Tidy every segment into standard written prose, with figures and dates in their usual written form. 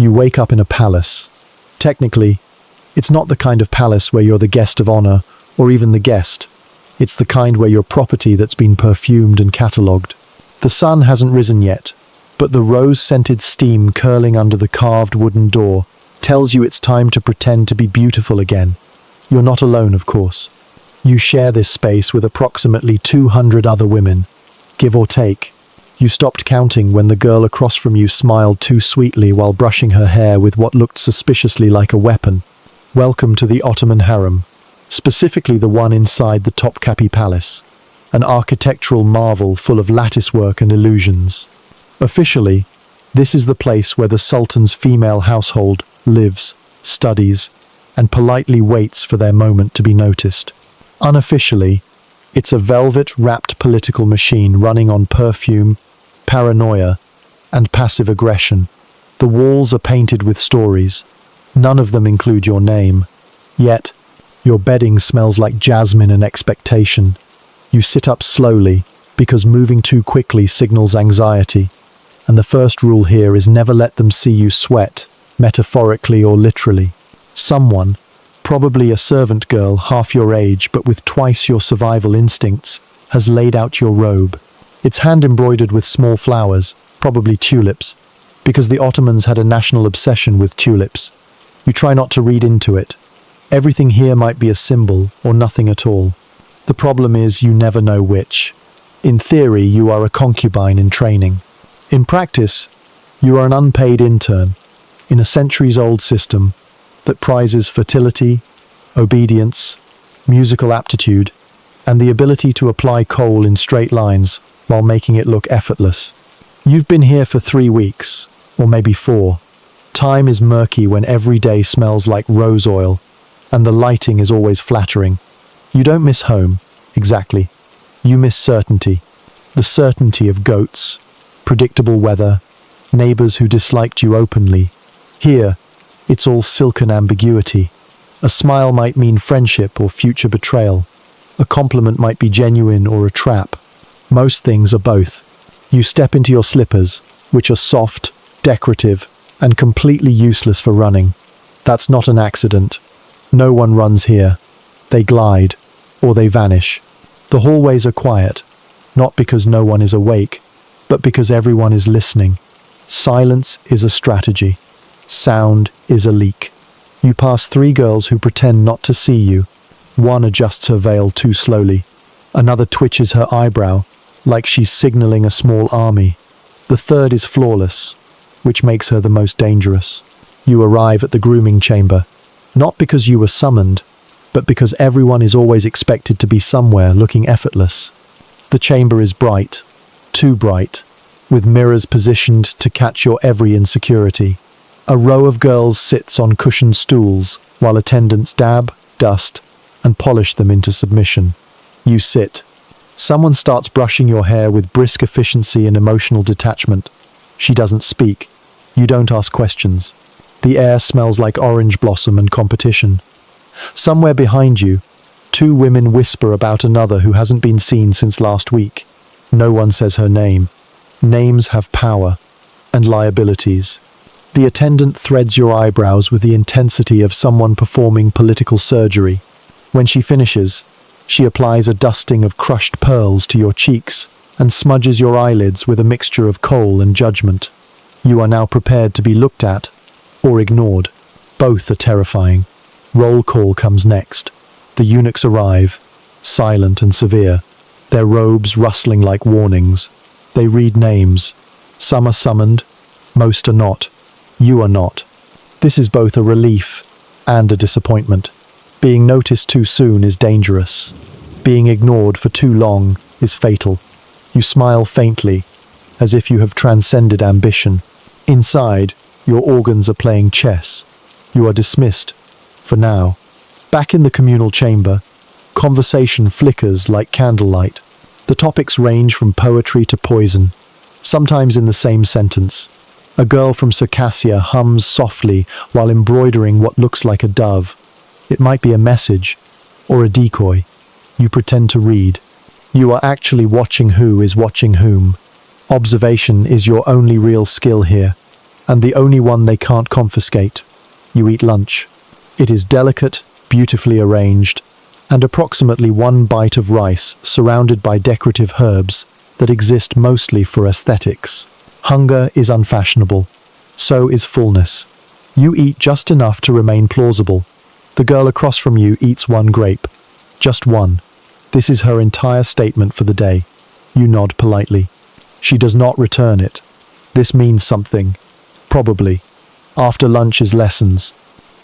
You wake up in a palace. Technically, it's not the kind of palace where you're the guest of honor, or even the guest. It's the kind where you're property that's been perfumed and catalogued. The sun hasn't risen yet, but the rose-scented steam curling under the carved wooden door tells you it's time to pretend to be beautiful again. You're not alone, of course. You share this space with approximately 200 other women, give or take. You stopped counting when the girl across from you smiled too sweetly while brushing her hair with what looked suspiciously like a weapon. Welcome to the Ottoman Harem, specifically the one inside the Topkapi Palace, an architectural marvel full of latticework and illusions. Officially, this is the place where the Sultan's female household lives, studies, and politely waits for their moment to be noticed. Unofficially, it's a velvet-wrapped political machine running on perfume, paranoia, and passive aggression. The walls are painted with stories. None of them include your name. Yet, your bedding smells like jasmine and expectation. You sit up slowly, because moving too quickly signals anxiety. And the first rule here is never let them see you sweat, metaphorically or literally. Someone, probably a servant girl half your age but with twice your survival instincts, has laid out your robe. It's hand-embroidered with small flowers, probably tulips, because the Ottomans had a national obsession with tulips. You try not to read into it. Everything here might be a symbol or nothing at all. The problem is you never know which. In theory, you are a concubine in training. In practice, you are an unpaid intern in a centuries-old system that prizes fertility, obedience, musical aptitude, and the ability to apply coal in straight lines while making it look effortless. You've been here for 3 weeks, or maybe 4. Time is murky when every day smells like rose oil, and the lighting is always flattering. You don't miss home, exactly. You miss certainty. The certainty of goats, predictable weather, neighbors who disliked you openly. Here, it's all silken ambiguity. A smile might mean friendship or future betrayal. A compliment might be genuine or a trap. Most things are both. You step into your slippers, which are soft, decorative, and completely useless for running. That's not an accident. No one runs here. They glide, or they vanish. The hallways are quiet, not because no one is awake, but because everyone is listening. Silence is a strategy. Sound is a leak. You pass 3 girls who pretend not to see you. One adjusts her veil too slowly. Another twitches her eyebrow, like she's signaling a small army. The third is flawless, which makes her the most dangerous. You arrive at the grooming chamber, not because you were summoned, but because everyone is always expected to be somewhere looking effortless. The chamber is bright, too bright, with mirrors positioned to catch your every insecurity. A row of girls sits on cushioned stools while attendants dab, dust, and polish them into submission. You sit. Someone starts brushing your hair with brisk efficiency and emotional detachment. She doesn't speak. You don't ask questions. The air smells like orange blossom and competition. Somewhere behind you, 2 women whisper about another who hasn't been seen since last week. No one says her name. Names have power and liabilities. The attendant threads your eyebrows with the intensity of someone performing political surgery. When she finishes, she applies a dusting of crushed pearls to your cheeks and smudges your eyelids with a mixture of coal and judgment. You are now prepared to be looked at or ignored. Both are terrifying. Roll call comes next. The eunuchs arrive, silent and severe, their robes rustling like warnings. They read names. Some are summoned, most are not. You are not. This is both a relief and a disappointment. Being noticed too soon is dangerous. Being ignored for too long is fatal. You smile faintly, as if you have transcended ambition. Inside, your organs are playing chess. You are dismissed, for now. Back in the communal chamber, conversation flickers like candlelight. The topics range from poetry to poison, sometimes in the same sentence. A girl from Circassia hums softly while embroidering what looks like a dove. It might be a message, or a decoy. You pretend to read. You are actually watching who is watching whom. Observation is your only real skill here, and the only one they can't confiscate. You eat lunch. It is delicate, beautifully arranged, and approximately one bite of rice surrounded by decorative herbs that exist mostly for aesthetics. Hunger is unfashionable. So is fullness. You eat just enough to remain plausible. The girl across from you eats one grape. Just one. This is her entire statement for the day. You nod politely. She does not return it. This means something. Probably. After lunch is lessons.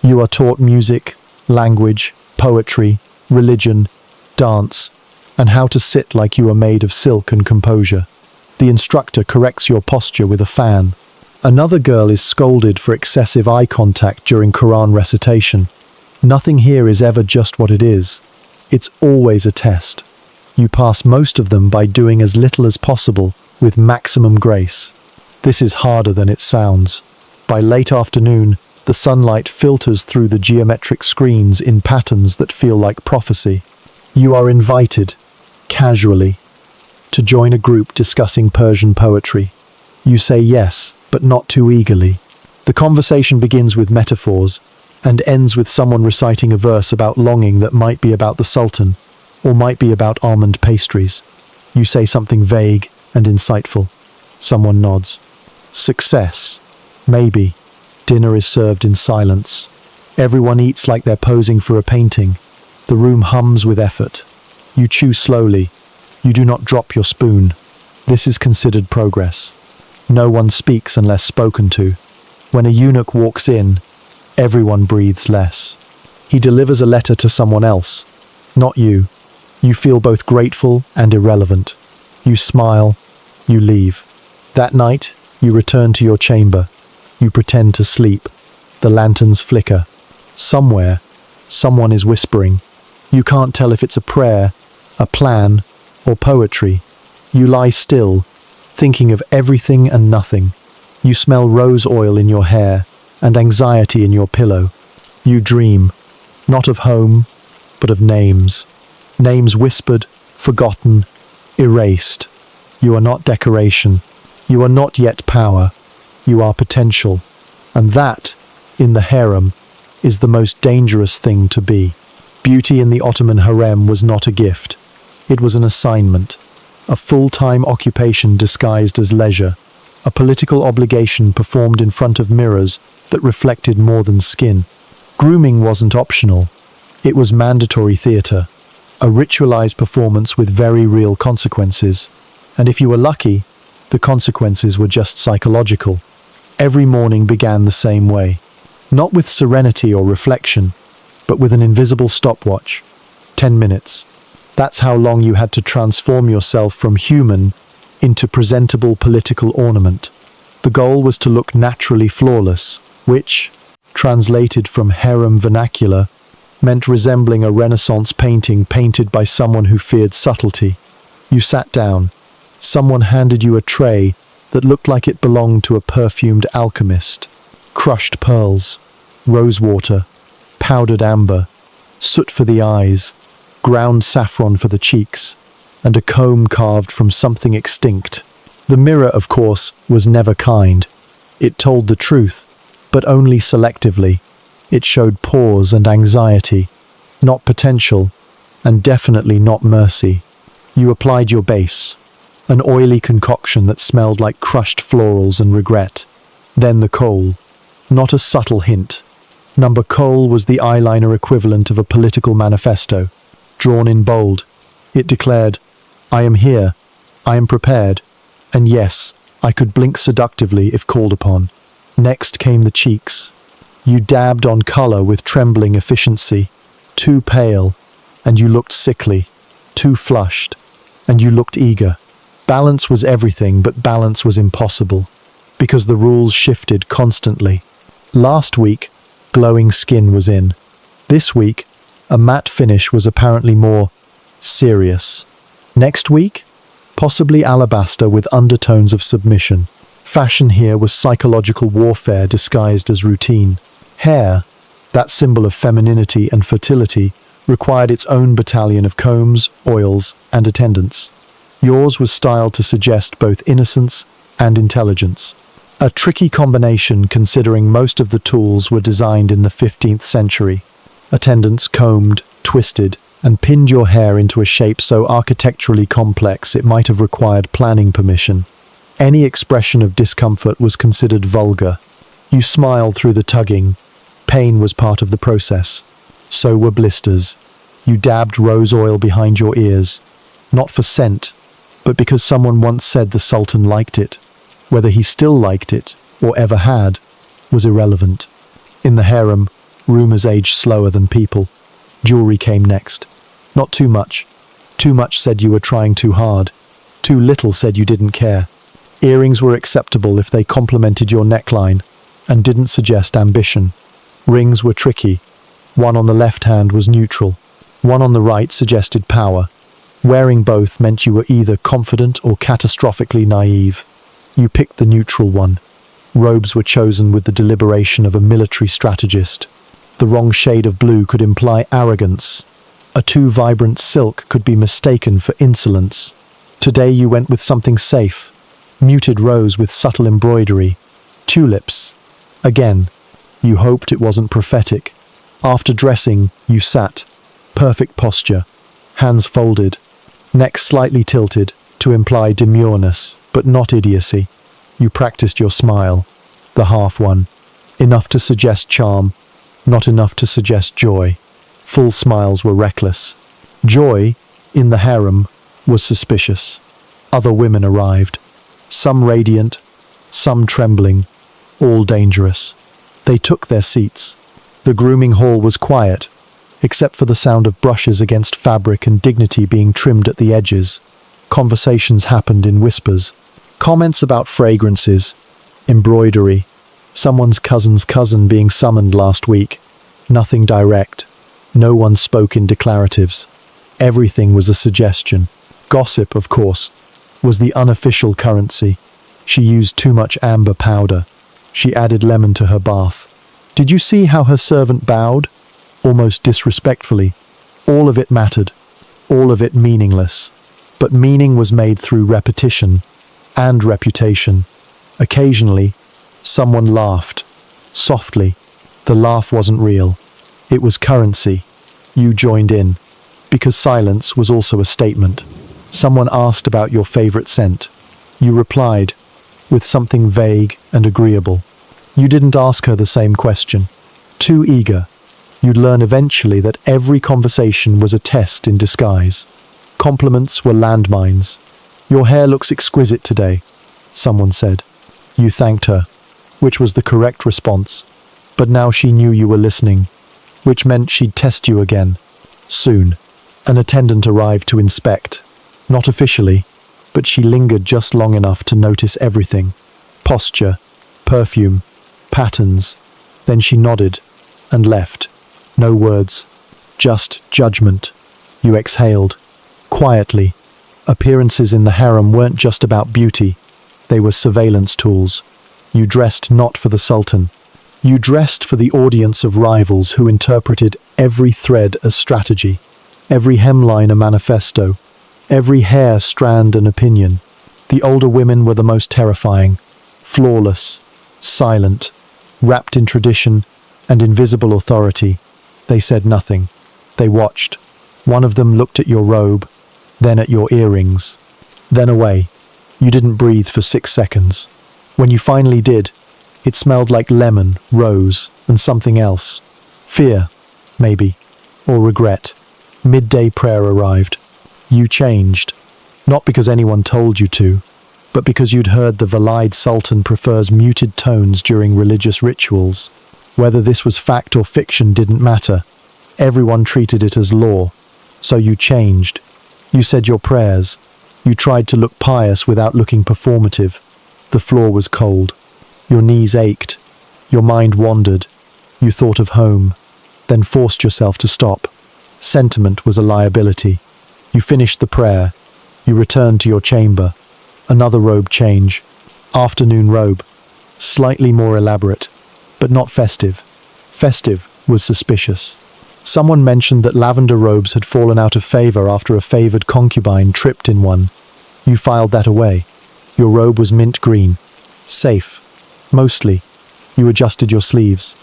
You are taught music, language, poetry, religion, dance, and how to sit like you are made of silk and composure. The instructor corrects your posture with a fan. Another girl is scolded for excessive eye contact during Quran recitation. Nothing here is ever just what it is. It's always a test. You pass most of them by doing as little as possible with maximum grace. This is harder than it sounds. By late afternoon, the sunlight filters through the geometric screens in patterns that feel like prophecy. You are invited, casually, to join a group discussing Persian poetry. You say yes, but not too eagerly. The conversation begins with metaphors and ends with someone reciting a verse about longing that might be about the Sultan or might be about almond pastries. You say something vague and insightful. Someone nods. Success. Maybe. Dinner is served in silence. Everyone eats like they're posing for a painting. The room hums with effort. You chew slowly. You do not drop your spoon. This is considered progress. No one speaks unless spoken to. When a eunuch walks in, everyone breathes less. He delivers a letter to someone else, not you. You feel both grateful and irrelevant. You smile. You leave. That night, you return to your chamber. You pretend to sleep. The lanterns flicker. Somewhere, someone is whispering. You can't tell if it's a prayer, a plan, or poetry. You lie still, thinking of everything and nothing. You smell rose oil in your hair and anxiety in your pillow. You dream, not of home, but of names. Names whispered, forgotten, erased. You are not decoration. You are not yet power. You are potential. And that, in the harem, is the most dangerous thing to be. Beauty in the Ottoman harem was not a gift. It was an assignment, a full-time occupation disguised as leisure, a political obligation performed in front of mirrors that reflected more than skin. Grooming wasn't optional. It was mandatory theatre, a ritualized performance with very real consequences. And if you were lucky, the consequences were just psychological. Every morning began the same way, not with serenity or reflection, but with an invisible stopwatch. 10 minutes. That's how long you had to transform yourself from human into presentable political ornament. The goal was to look naturally flawless, which, translated from harem vernacular, meant resembling a Renaissance painting painted by someone who feared subtlety. You sat down. Someone handed you a tray that looked like it belonged to a perfumed alchemist. Crushed pearls, rose water, powdered amber, soot for the eyes, ground saffron for the cheeks, and a comb carved from something extinct. The mirror, of course, was never kind. It told the truth, but only selectively. It showed pause and anxiety, not potential, and definitely not mercy. You applied your base, an oily concoction that smelled like crushed florals and regret. Then the kohl, not a subtle hint. Number kohl was the eyeliner equivalent of a political manifesto, drawn in bold. It declared, "I am here, I am prepared, and yes, I could blink seductively if called upon." Next came the cheeks. You dabbed on color with trembling efficiency. Too pale, and you looked sickly. Too flushed, and you looked eager. Balance was everything, but balance was impossible, because the rules shifted constantly. Last week, glowing skin was in. This week, a matte finish was apparently more serious. Next week, possibly alabaster with undertones of submission. Fashion here was psychological warfare disguised as routine. Hair, that symbol of femininity and fertility, required its own battalion of combs, oils, and attendants. Yours was styled to suggest both innocence and intelligence. A tricky combination considering most of the tools were designed in the 15th century. Attendants combed, twisted, and pinned your hair into a shape so architecturally complex it might have required planning permission. Any expression of discomfort was considered vulgar. You smiled through the tugging. Pain was part of the process. So were blisters. You dabbed rose oil behind your ears, not for scent, but because someone once said the Sultan liked it. Whether he still liked it, or ever had, was irrelevant. In the harem, rumors aged slower than people. Jewelry came next. Not too much. Too much said you were trying too hard. Too little said you didn't care. Earrings were acceptable if they complemented your neckline and didn't suggest ambition. Rings were tricky. One on the left hand was neutral. One on the right suggested power. Wearing both meant you were either confident or catastrophically naive. You picked the neutral one. Robes were chosen with the deliberation of a military strategist. The wrong shade of blue could imply arrogance. A too vibrant silk could be mistaken for insolence. Today you went with something safe. Muted rose with subtle embroidery. Tulips. Again, you hoped it wasn't prophetic. After dressing, you sat. Perfect posture. Hands folded. Neck slightly tilted to imply demureness, but not idiocy. You practiced your smile. The half one. Enough to suggest charm, not enough to suggest joy. Full smiles were reckless. Joy, in the harem, was suspicious. Other women arrived. Some radiant, some trembling, all dangerous. They took their seats. The grooming hall was quiet, except for the sound of brushes against fabric and dignity being trimmed at the edges. Conversations happened in whispers. Comments about fragrances, embroidery, someone's cousin's cousin being summoned last week. Nothing direct. No one spoke in declaratives. Everything was a suggestion. Gossip, of course, was the unofficial currency. She used too much amber powder. She added lemon to her bath. Did you see how her servant bowed? Almost disrespectfully. All of it mattered. All of it meaningless. But meaning was made through repetition and reputation. Occasionally, someone laughed. Softly. The laugh wasn't real. It was currency. You joined in. Because silence was also a statement. Someone asked about your favorite scent. You replied, with something vague and agreeable. You didn't ask her the same question. Too eager. You'd learn eventually that every conversation was a test in disguise. Compliments were landmines. Your hair looks exquisite today, someone said. You thanked her, which was the correct response. But now she knew you were listening, which meant she'd test you again. Soon, an attendant arrived to inspect. Not officially, but she lingered just long enough to notice everything. Posture, perfume, patterns. Then she nodded and left. No words, just judgment. You exhaled. Quietly. Appearances in the harem weren't just about beauty. They were surveillance tools. You dressed not for the Sultan. You dressed for the audience of rivals who interpreted every thread as strategy, every hemline a manifesto, every hair strand an opinion. The older women were the most terrifying, flawless, silent, wrapped in tradition and invisible authority. They said nothing. They watched. One of them looked at your robe, then at your earrings, then away. You didn't breathe for 6 seconds. When you finally did, it smelled like lemon, rose, and something else. Fear, maybe, or regret. Midday prayer arrived. You changed. Not because anyone told you to, but because you'd heard the Valide Sultan prefers muted tones during religious rituals. Whether this was fact or fiction didn't matter. Everyone treated it as law. So you changed. You said your prayers. You tried to look pious without looking performative. The floor was cold. Your knees ached. Your mind wandered. You thought of home, then forced yourself to stop. Sentiment was a liability. You finished the prayer. You returned to your chamber. Another robe change. Afternoon robe. Slightly more elaborate, but not festive. Festive was suspicious. Someone mentioned that lavender robes had fallen out of favor after a favored concubine tripped in one. You filed that away. Your robe was mint green. Safe. Mostly. You adjusted your sleeves.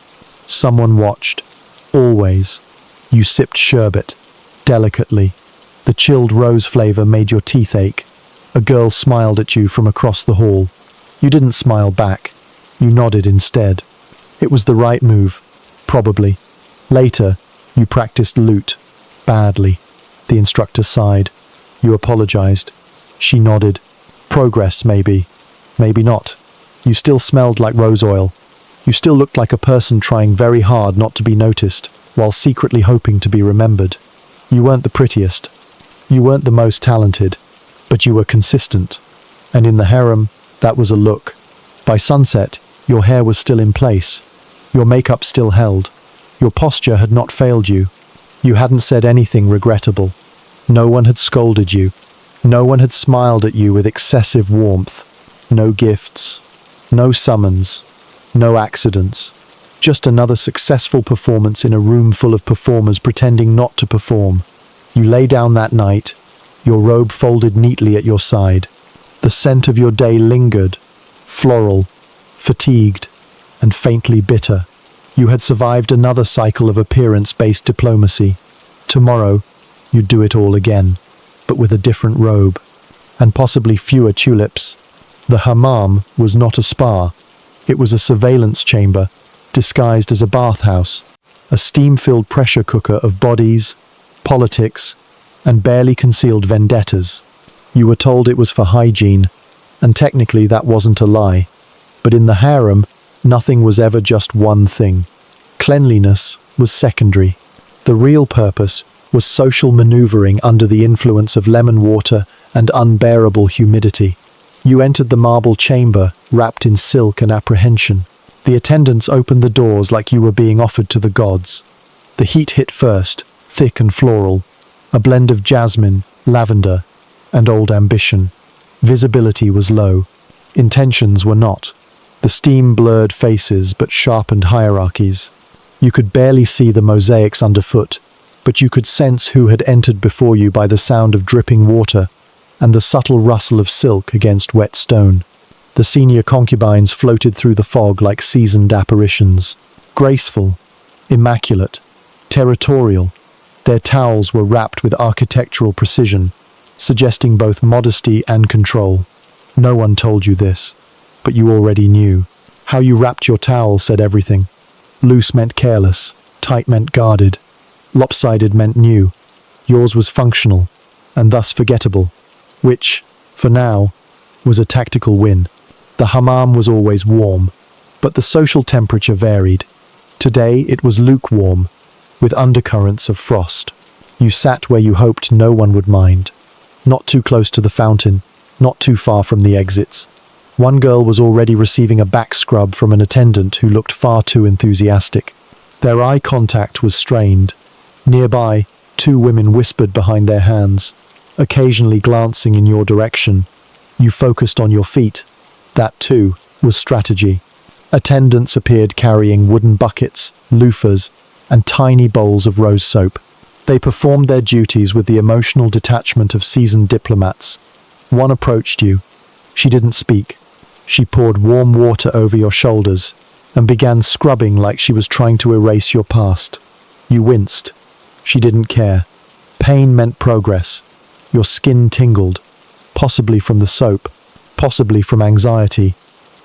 Someone watched. Always. You sipped sherbet. Delicately. The chilled rose flavor made your teeth ache. A girl smiled at you from across the hall. You didn't smile back. You nodded instead. It was the right move. Probably. Later, you practiced lute. Badly. The instructor sighed. You apologized. She nodded. Progress, maybe. Maybe not. You still smelled like rose oil. You still looked like a person trying very hard not to be noticed, while secretly hoping to be remembered. You weren't the prettiest. You weren't the most talented. But you were consistent. And in the harem, that was a look. By sunset, your hair was still in place. Your makeup still held. Your posture had not failed you. You hadn't said anything regrettable. No one had scolded you. No one had smiled at you with excessive warmth. No gifts. No summons. No accidents. Just another successful performance in a room full of performers pretending not to perform. You lay down that night, your robe folded neatly at your side. The scent of your day lingered, floral, fatigued, and faintly bitter. You had survived another cycle of appearance-based diplomacy. Tomorrow, you'd do it all again, but with a different robe, and possibly fewer tulips. The hammam was not a spa. It was a surveillance chamber, disguised as a bathhouse, a steam-filled pressure cooker of bodies, politics, and barely concealed vendettas. You were told it was for hygiene, and technically that wasn't a lie. But in the harem, nothing was ever just one thing. Cleanliness was secondary. The real purpose was social maneuvering under the influence of lemon water and unbearable humidity. You entered the marble chamber, wrapped in silk and apprehension. The attendants opened the doors like you were being offered to the gods. The heat hit first, thick and floral, a blend of jasmine, lavender, and old ambition. Visibility was low. Intentions were not. The steam blurred faces but sharpened hierarchies. You could barely see the mosaics underfoot, but you could sense who had entered before you by the sound of dripping water and the subtle rustle of silk against wet stone. The senior concubines floated through the fog like seasoned apparitions. Graceful, immaculate, territorial, their towels were wrapped with architectural precision, suggesting both modesty and control. No one told you this, but you already knew. How you wrapped your towel said everything. Loose meant careless, tight meant guarded, lopsided meant new. Yours was functional, and thus forgettable, which, for now, was a tactical win. The hammam was always warm, but the social temperature varied. Today it was lukewarm, with undercurrents of frost. You sat where you hoped no one would mind. Not too close to the fountain, not too far from the exits. One girl was already receiving a back scrub from an attendant who looked far too enthusiastic. Their eye contact was strained. Nearby, two women whispered behind their hands, occasionally glancing in your direction. You focused on your feet. That, too, was strategy. Attendants appeared carrying wooden buckets, loofahs, and tiny bowls of rose soap. They performed their duties with the emotional detachment of seasoned diplomats. One approached you. She didn't speak. She poured warm water over your shoulders and began scrubbing like she was trying to erase your past. You winced. She didn't care. Pain meant progress. Your skin tingled, possibly from the soap, possibly from anxiety.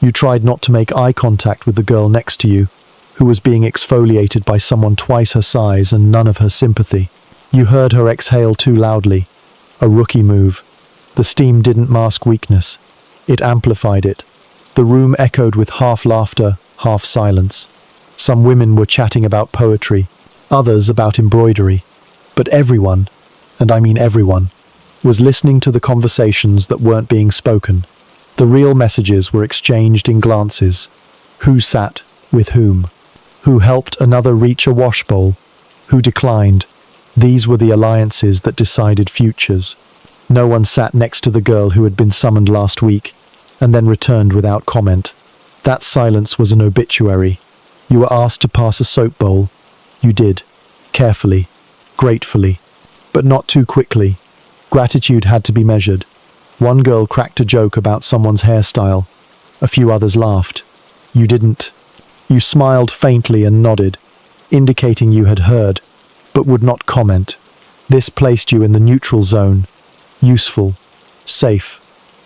You tried not to make eye contact with the girl next to you, who was being exfoliated by someone twice her size and none of her sympathy. You heard her exhale too loudly. A rookie move. The steam didn't mask weakness. It amplified it. The room echoed with half laughter, half silence. Some women were chatting about poetry, others about embroidery. But everyone, and I mean everyone, was listening to the conversations that weren't being spoken. The real messages were exchanged in glances. Who sat with whom? Who helped another reach a wash bowl? Who declined? These were the alliances that decided futures. No one sat next to the girl who had been summoned last week, and then returned without comment. That silence was an obituary. You were asked to pass a soap bowl. You did. Carefully. Gratefully. But not too quickly. Gratitude had to be measured. One girl cracked a joke about someone's hairstyle. A few others laughed. You didn't. You smiled faintly and nodded, indicating you had heard, but would not comment. This placed you in the neutral zone. Useful, safe,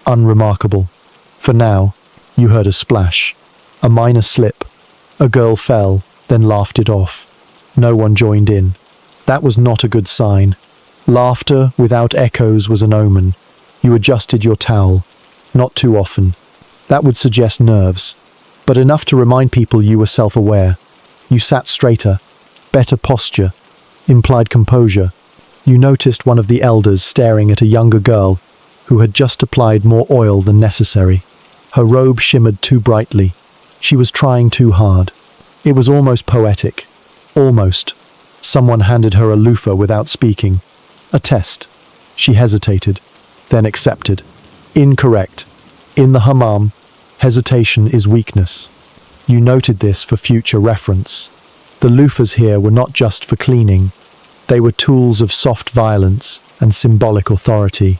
unremarkable. For now, you heard a splash, a minor slip. A girl fell, then laughed it off. No one joined in. That was not a good sign. Laughter without echoes was an omen. You adjusted your towel. Not too often. That would suggest nerves, but enough to remind people you were self-aware. You sat straighter, better posture, implied composure. You noticed one of the elders staring at a younger girl who had just applied more oil than necessary. Her robe shimmered too brightly. She was trying too hard. It was almost poetic. Almost. Someone handed her a loofah without speaking. A test. She hesitated, then accepted. Incorrect. In the hammam, hesitation is weakness. You noted this for future reference. The loofahs here were not just for cleaning. They were tools of soft violence and symbolic authority.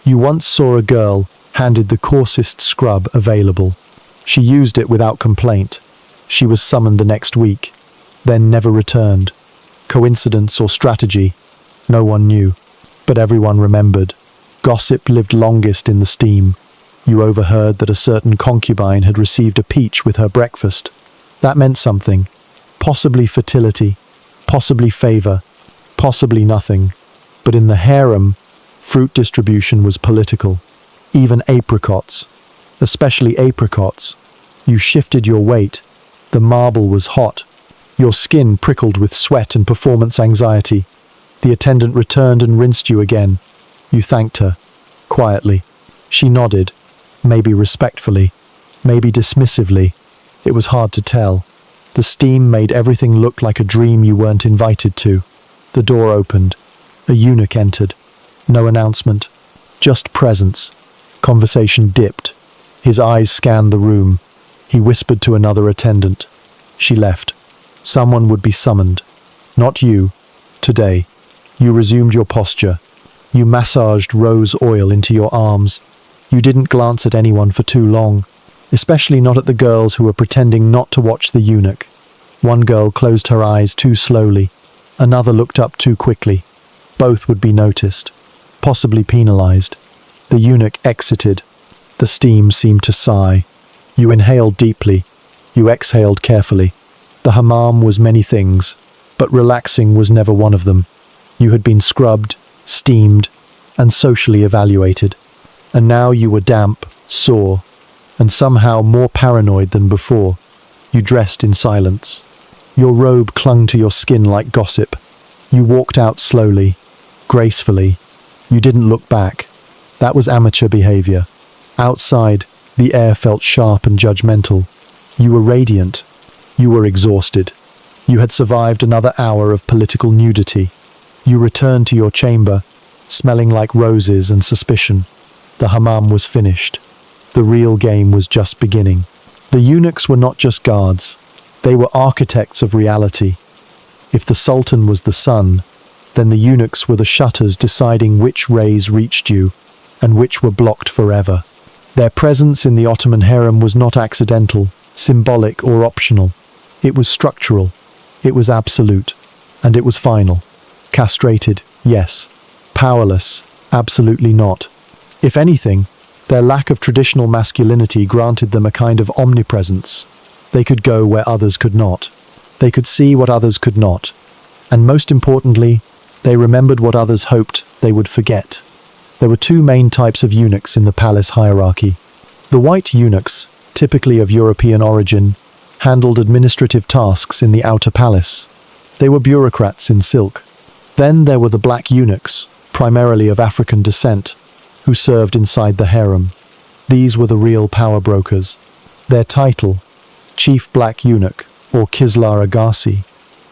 You once saw a girl handed the coarsest scrub available. She used it without complaint. She was summoned the next week, then never returned. Coincidence or strategy? No one knew, but everyone remembered. Gossip lived longest in the steam. You overheard that a certain concubine had received a peach with her breakfast. That meant something. Possibly fertility, possibly favor, possibly nothing. But in the harem, fruit distribution was political. Even apricots, especially apricots. You shifted your weight. The marble was hot. Your skin prickled with sweat and performance anxiety. The attendant returned and rinsed you again. You thanked her, quietly. She nodded, maybe respectfully, maybe dismissively. It was hard to tell. The steam made everything look like a dream you weren't invited to. The door opened. A eunuch entered. No announcement, just presence. Conversation dipped. His eyes scanned the room. He whispered to another attendant. She left. Someone would be summoned. Not you. Today. You resumed your posture. You massaged rose oil into your arms. You didn't glance at anyone for too long, especially not at the girls who were pretending not to watch the eunuch. One girl closed her eyes too slowly. Another looked up too quickly. Both would be noticed, possibly penalized. The eunuch exited. The steam seemed to sigh. You inhaled deeply. You exhaled carefully. The hammam was many things, but relaxing was never one of them. You had been scrubbed, steamed, and socially evaluated. And now you were damp, sore, and somehow more paranoid than before. You dressed in silence. Your robe clung to your skin like gossip. You walked out slowly, gracefully. You didn't look back. That was amateur behavior. Outside, the air felt sharp and judgmental. You were radiant. You were exhausted. You had survived another hour of political nudity. You returned to your chamber, smelling like roses and suspicion. The hammam was finished. The real game was just beginning. The eunuchs were not just guards. They were architects of reality. If the sultan was the sun, then the eunuchs were the shutters deciding which rays reached you and which were blocked forever. Their presence in the Ottoman harem was not accidental, symbolic, or optional. It was structural. It was absolute. And it was final. Castrated, yes. Powerless, absolutely not. If anything, their lack of traditional masculinity granted them a kind of omnipresence. They could go where others could not. They could see what others could not. And most importantly, they remembered what others hoped they would forget. There were two main types of eunuchs in the palace hierarchy. The white eunuchs, typically of European origin, handled administrative tasks in the outer palace. They were bureaucrats in silk. Then there were the black eunuchs, primarily of African descent, who served inside the harem. These were the real power brokers. Their title, Chief Black Eunuch, or Kislar Agassi,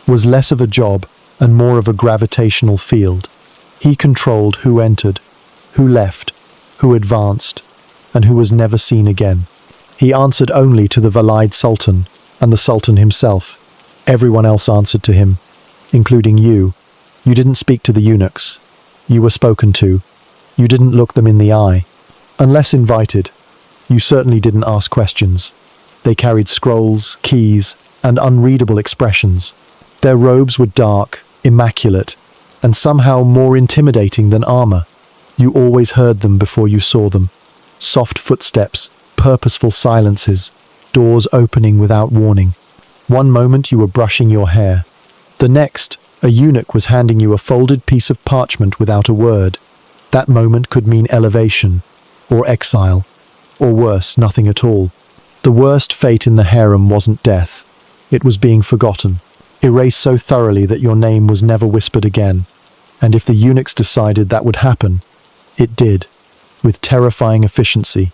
was less of a job and more of a gravitational field. He controlled who entered, who left, who advanced, and who was never seen again. He answered only to the Valide Sultan and the Sultan himself. Everyone else answered to him, including you. You didn't speak to the eunuchs. You were spoken to. You didn't look them in the eye. Unless invited, you certainly didn't ask questions. They carried scrolls, keys, and unreadable expressions. Their robes were dark, immaculate, and somehow more intimidating than armor. You always heard them before you saw them. Soft footsteps, purposeful silences, doors opening without warning. One moment you were brushing your hair. The next, a eunuch was handing you a folded piece of parchment without a word. That moment could mean elevation, or exile, or worse, nothing at all. The worst fate in the harem wasn't death. It was being forgotten, erased so thoroughly that your name was never whispered again. And if the eunuchs decided that would happen, it did, with terrifying efficiency.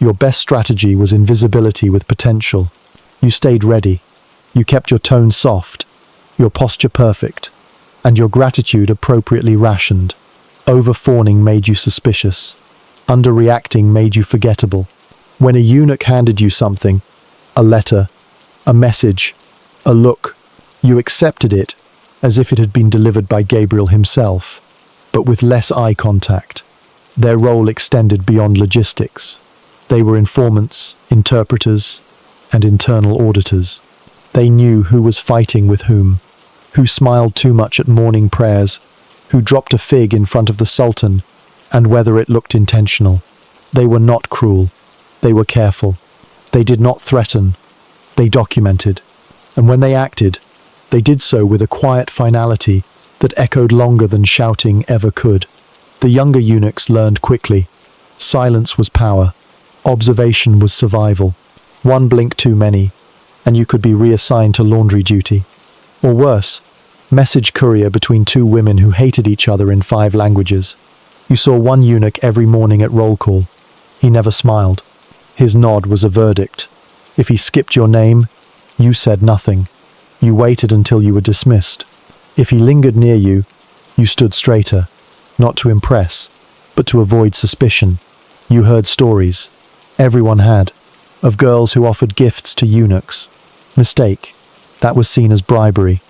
Your best strategy was invisibility with potential. You stayed ready. You kept your tone soft, your posture perfect, and your gratitude appropriately rationed. Over-fawning made you suspicious. Underreacting made you forgettable. When a eunuch handed you something, a letter, a message, a look, you accepted it as if it had been delivered by Gabriel himself, but with less eye contact. Their role extended beyond logistics. They were informants, interpreters, and internal auditors. They knew who was fighting with whom, who smiled too much at morning prayers, who dropped a fig in front of the Sultan, and whether it looked intentional. They were not cruel. They were careful. They did not threaten. They documented. And when they acted, they did so with a quiet finality that echoed longer than shouting ever could. The younger eunuchs learned quickly. Silence was power. Observation was survival. One blink too many, and you could be reassigned to laundry duty. Or worse, message courier between two women who hated each other in 5 languages. You saw one eunuch every morning at roll call. He never smiled. His nod was a verdict. If he skipped your name, you said nothing. You waited until you were dismissed. If he lingered near you, you stood straighter, not to impress, but to avoid suspicion. You heard stories. Everyone had. Of girls who offered gifts to eunuchs. Mistake. That was seen as bribery.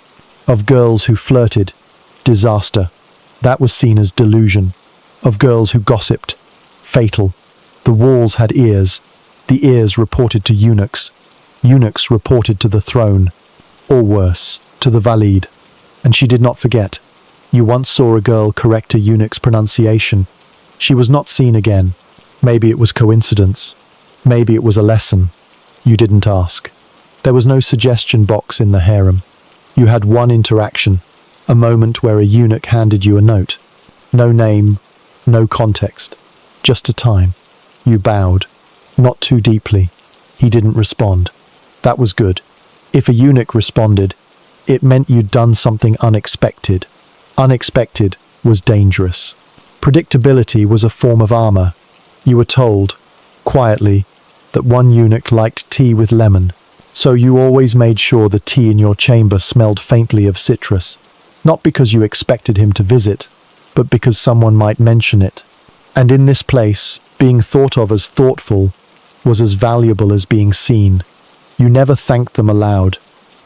Of girls who flirted. Disaster. That was seen as delusion. Of girls who gossiped. Fatal. The walls had ears. The ears reported to eunuchs. Eunuchs reported to the throne. Or worse, to the Valide. And she did not forget. You once saw a girl correct a eunuch's pronunciation. She was not seen again. Maybe it was coincidence. Maybe it was a lesson. You didn't ask. There was no suggestion box in the harem. You had one interaction, a moment where a eunuch handed you a note. No name, no context, just a time. You bowed, not too deeply. He didn't respond. That was good. If a eunuch responded, it meant you'd done something unexpected. Unexpected was dangerous. Predictability was a form of armor. You were told, quietly, that one eunuch liked tea with lemon, so you always made sure the tea in your chamber smelled faintly of citrus, not because you expected him to visit, but because someone might mention it. And in this place, being thought of as thoughtful was as valuable as being seen. You never thanked them aloud.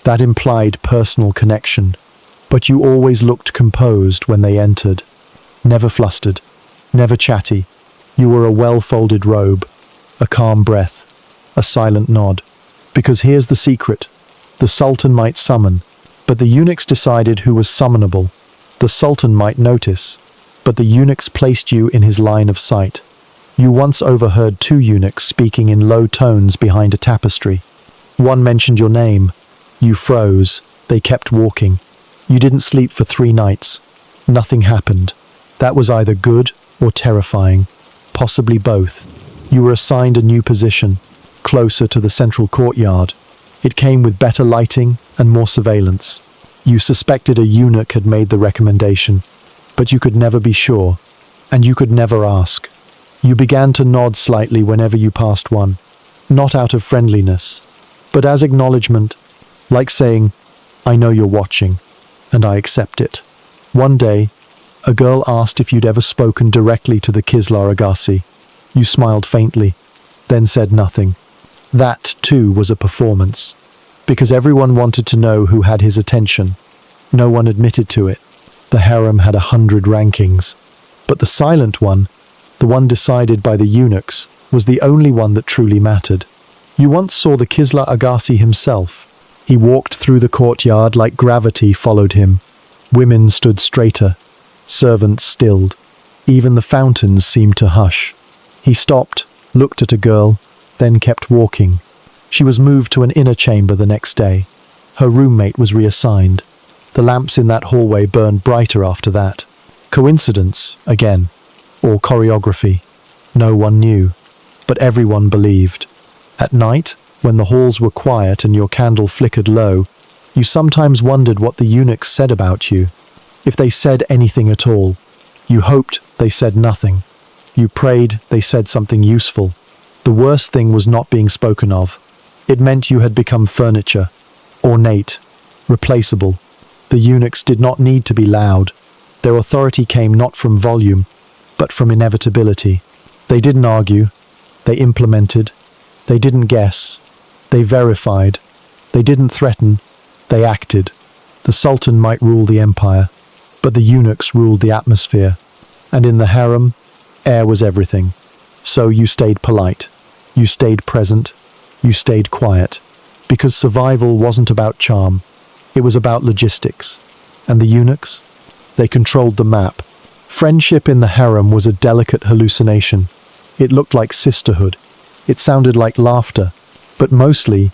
That implied personal connection. But you always looked composed when they entered. Never flustered, never chatty. You were a well-folded robe, a calm breath, a silent nod. Because here's the secret. The Sultan might summon, but the eunuchs decided who was summonable. The Sultan might notice, but the eunuchs placed you in his line of sight. You once overheard 2 eunuchs speaking in low tones behind a tapestry. One mentioned your name. You froze. They kept walking. You didn't sleep for 3 nights. Nothing happened. That was either good or terrifying. Possibly both. You were assigned a new position, closer to the central courtyard. It came with better lighting and more surveillance. You suspected a eunuch had made the recommendation, but you could never be sure, and you could never ask. You began to nod slightly whenever you passed one, not out of friendliness, but as acknowledgement, like saying, I know you're watching, and I accept it. One day, a girl asked if you'd ever spoken directly to the Kislar Agassi. You smiled faintly, then said nothing. That, too, was a performance, because everyone wanted to know who had his attention. No one admitted to it. The harem had 100 rankings, but the silent one, the one decided by the eunuchs, was the only one that truly mattered. You once saw the Kisla Agassi himself. He walked through the courtyard like gravity followed him. Women stood straighter, servants stilled. Even the fountains seemed to hush. He stopped, looked at a girl, then kept walking. She was moved to an inner chamber the next day. Her roommate was reassigned. The lamps in that hallway burned brighter after that. Coincidence, again, or choreography? No one knew, but everyone believed. At night, when the halls were quiet and your candle flickered low, you sometimes wondered what the eunuchs said about you. If they said anything at all. You hoped they said nothing. You prayed they said something useful. The worst thing was not being spoken of. It meant you had become furniture, ornate, replaceable. The eunuchs did not need to be loud. Their authority came not from volume, but from inevitability. They didn't argue. They implemented. They didn't guess. They verified. They didn't threaten. They acted. The sultan might rule the empire, but the eunuchs ruled the atmosphere. And in the harem, air was everything. So you stayed polite. You stayed present. You stayed quiet. Because survival wasn't about charm. It was about logistics. And the eunuchs? They controlled the map. Friendship in the harem was a delicate hallucination. It looked like sisterhood. It sounded like laughter. But mostly,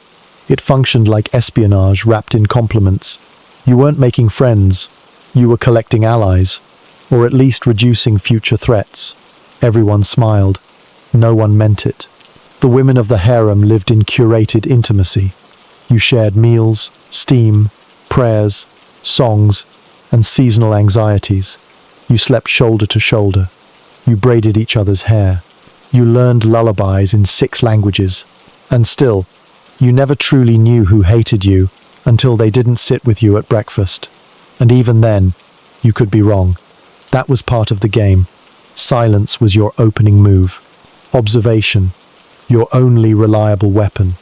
it functioned like espionage wrapped in compliments. You weren't making friends. You were collecting allies. Or at least reducing future threats. Everyone smiled. No one meant it. The women of the harem lived in curated intimacy. You shared meals, steam, prayers, songs, and seasonal anxieties. You slept shoulder to shoulder. You braided each other's hair. You learned lullabies in 6 languages. And still, you never truly knew who hated you until they didn't sit with you at breakfast. And even then, you could be wrong. That was part of the game. Silence was your opening move. Observation, your only reliable weapon.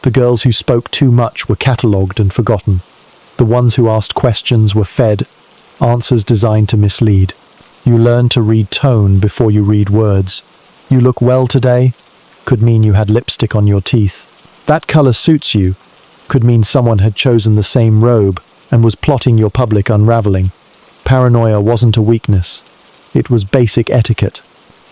The girls who spoke too much were catalogued and forgotten. The ones who asked questions were fed answers designed to mislead. You learned to read tone before you read words. You look well today could mean you had lipstick on your teeth. That color suits you could mean someone had chosen the same robe and was plotting your public unraveling. Paranoia wasn't a weakness. It was basic etiquette.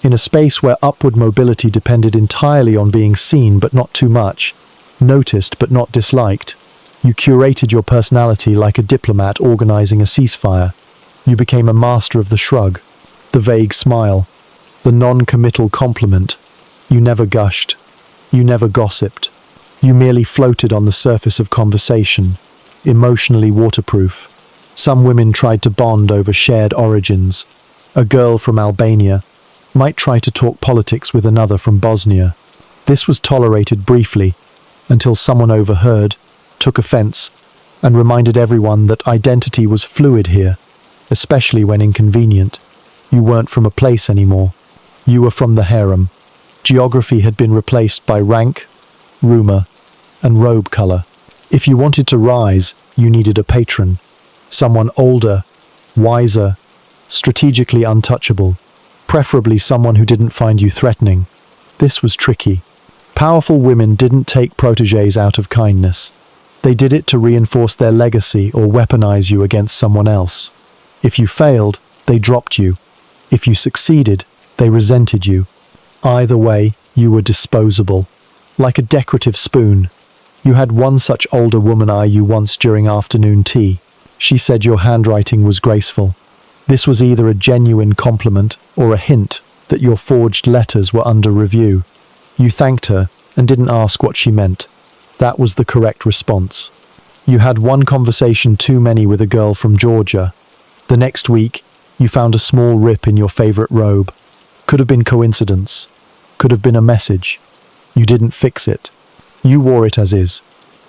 In a space where upward mobility depended entirely on being seen but not too much, noticed but not disliked, you curated your personality like a diplomat organizing a ceasefire. You became a master of the shrug, the vague smile, the non-committal compliment. You never gushed. You never gossiped. You merely floated on the surface of conversation, emotionally waterproof. Some women tried to bond over shared origins. A girl from Albania might try to talk politics with another from Bosnia. This was tolerated briefly, until someone overheard, took offense, and reminded everyone that identity was fluid here, especially when inconvenient. You weren't from a place anymore. You were from the harem. Geography had been replaced by rank, rumor, and robe color. If you wanted to rise, you needed a patron. Someone older, wiser, strategically untouchable. Preferably someone who didn't find you threatening. This was tricky. Powerful women didn't take protégés out of kindness. They did it to reinforce their legacy or weaponize you against someone else. If you failed, they dropped you. If you succeeded, they resented you. Either way, you were disposable. Like a decorative spoon. You had one such older woman eye you once during afternoon tea. She said your handwriting was graceful. This was either a genuine compliment or a hint that your forged letters were under review. You thanked her and didn't ask what she meant. That was the correct response. You had one conversation too many with a girl from Georgia. The next week, you found a small rip in your favorite robe. Could have been coincidence. Could have been a message. You didn't fix it. You wore it as is.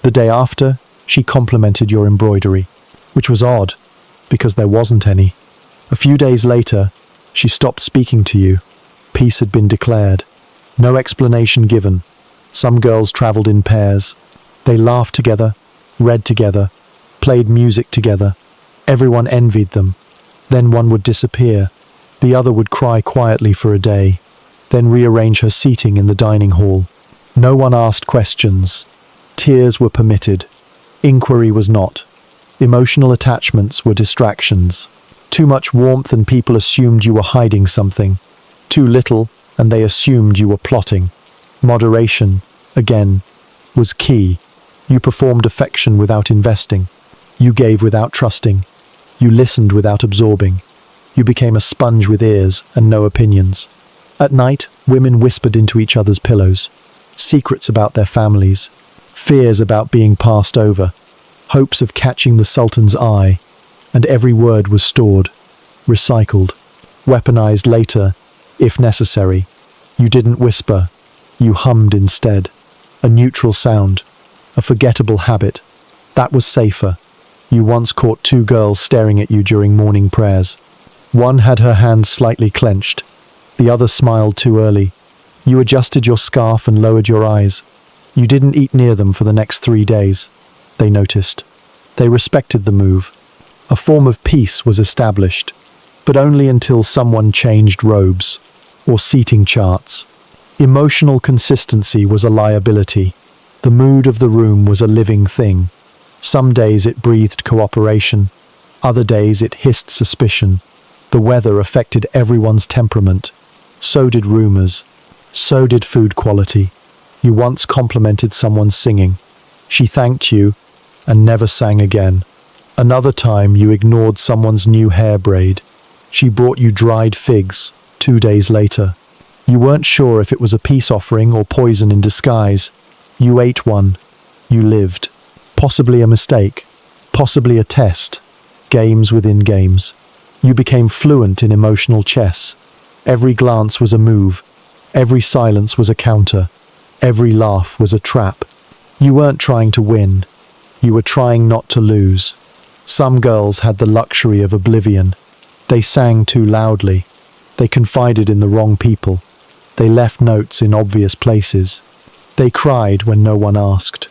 The day after, she complimented your embroidery, which was odd, because there wasn't any. A few days later, she stopped speaking to you. Peace had been declared. No explanation given. Some girls traveled in pairs. They laughed together, read together, played music together. Everyone envied them. Then one would disappear. The other would cry quietly for a day, then rearrange her seating in the dining hall. No one asked questions. Tears were permitted. Inquiry was not. Emotional attachments were distractions. Too much warmth and people assumed you were hiding something. Too little and they assumed you were plotting. Moderation, again, was key. You performed affection without investing. You gave without trusting. You listened without absorbing. You became a sponge with ears and no opinions. At night, women whispered into each other's pillows. Secrets about their families. Fears about being passed over. Hopes of catching the Sultan's eye. And every word was stored, recycled, weaponized later, if necessary. You didn't whisper. You hummed instead. A neutral sound. A forgettable habit. That was safer. You once caught two girls staring at you during morning prayers. One had her hands slightly clenched. The other smiled too early. You adjusted your scarf and lowered your eyes. You didn't eat near them for the next 3 days. They noticed. They respected the move. A form of peace was established, but only until someone changed robes or seating charts. Emotional consistency was a liability. The mood of the room was a living thing. Some days it breathed cooperation. Other days it hissed suspicion. The weather affected everyone's temperament. So did rumors. So did food quality. You once complimented someone's singing. She thanked you and never sang again. Another time you ignored someone's new hair braid. She brought you dried figs 2 days later. You weren't sure if it was a peace offering or poison in disguise. You ate one. You lived. Possibly a mistake. Possibly a test. Games within games. You became fluent in emotional chess. Every glance was a move. Every silence was a counter. Every laugh was a trap. You weren't trying to win. You were trying not to lose. Some girls had the luxury of oblivion. They sang too loudly. They confided in the wrong people. They left notes in obvious places. They cried when no one asked.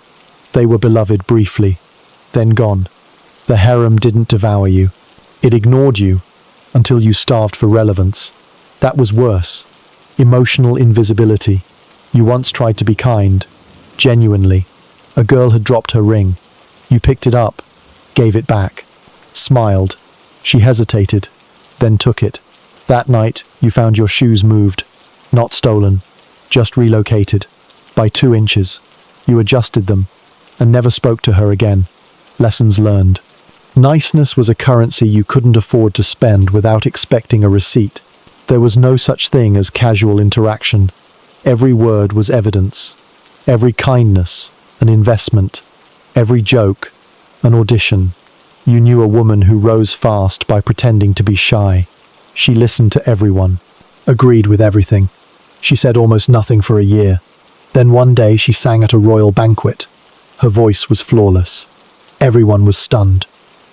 They were beloved briefly, then gone. The harem didn't devour you. It ignored you until you starved for relevance. That was worse. Emotional invisibility. You once tried to be kind, genuinely. A girl had dropped her ring. You picked it up, gave it back, smiled. She hesitated, then took it. That night, you found your shoes moved, not stolen, just relocated, by 2 inches. You adjusted them, and never spoke to her again. Lessons learned. Niceness was a currency you couldn't afford to spend without expecting a receipt. There was no such thing as casual interaction. Every word was evidence. Every kindness, an investment. Every joke, an audition. You knew a woman who rose fast by pretending to be shy. She listened to everyone, agreed with everything. She said almost nothing for a year. Then one day she sang at a royal banquet. Her voice was flawless. Everyone was stunned.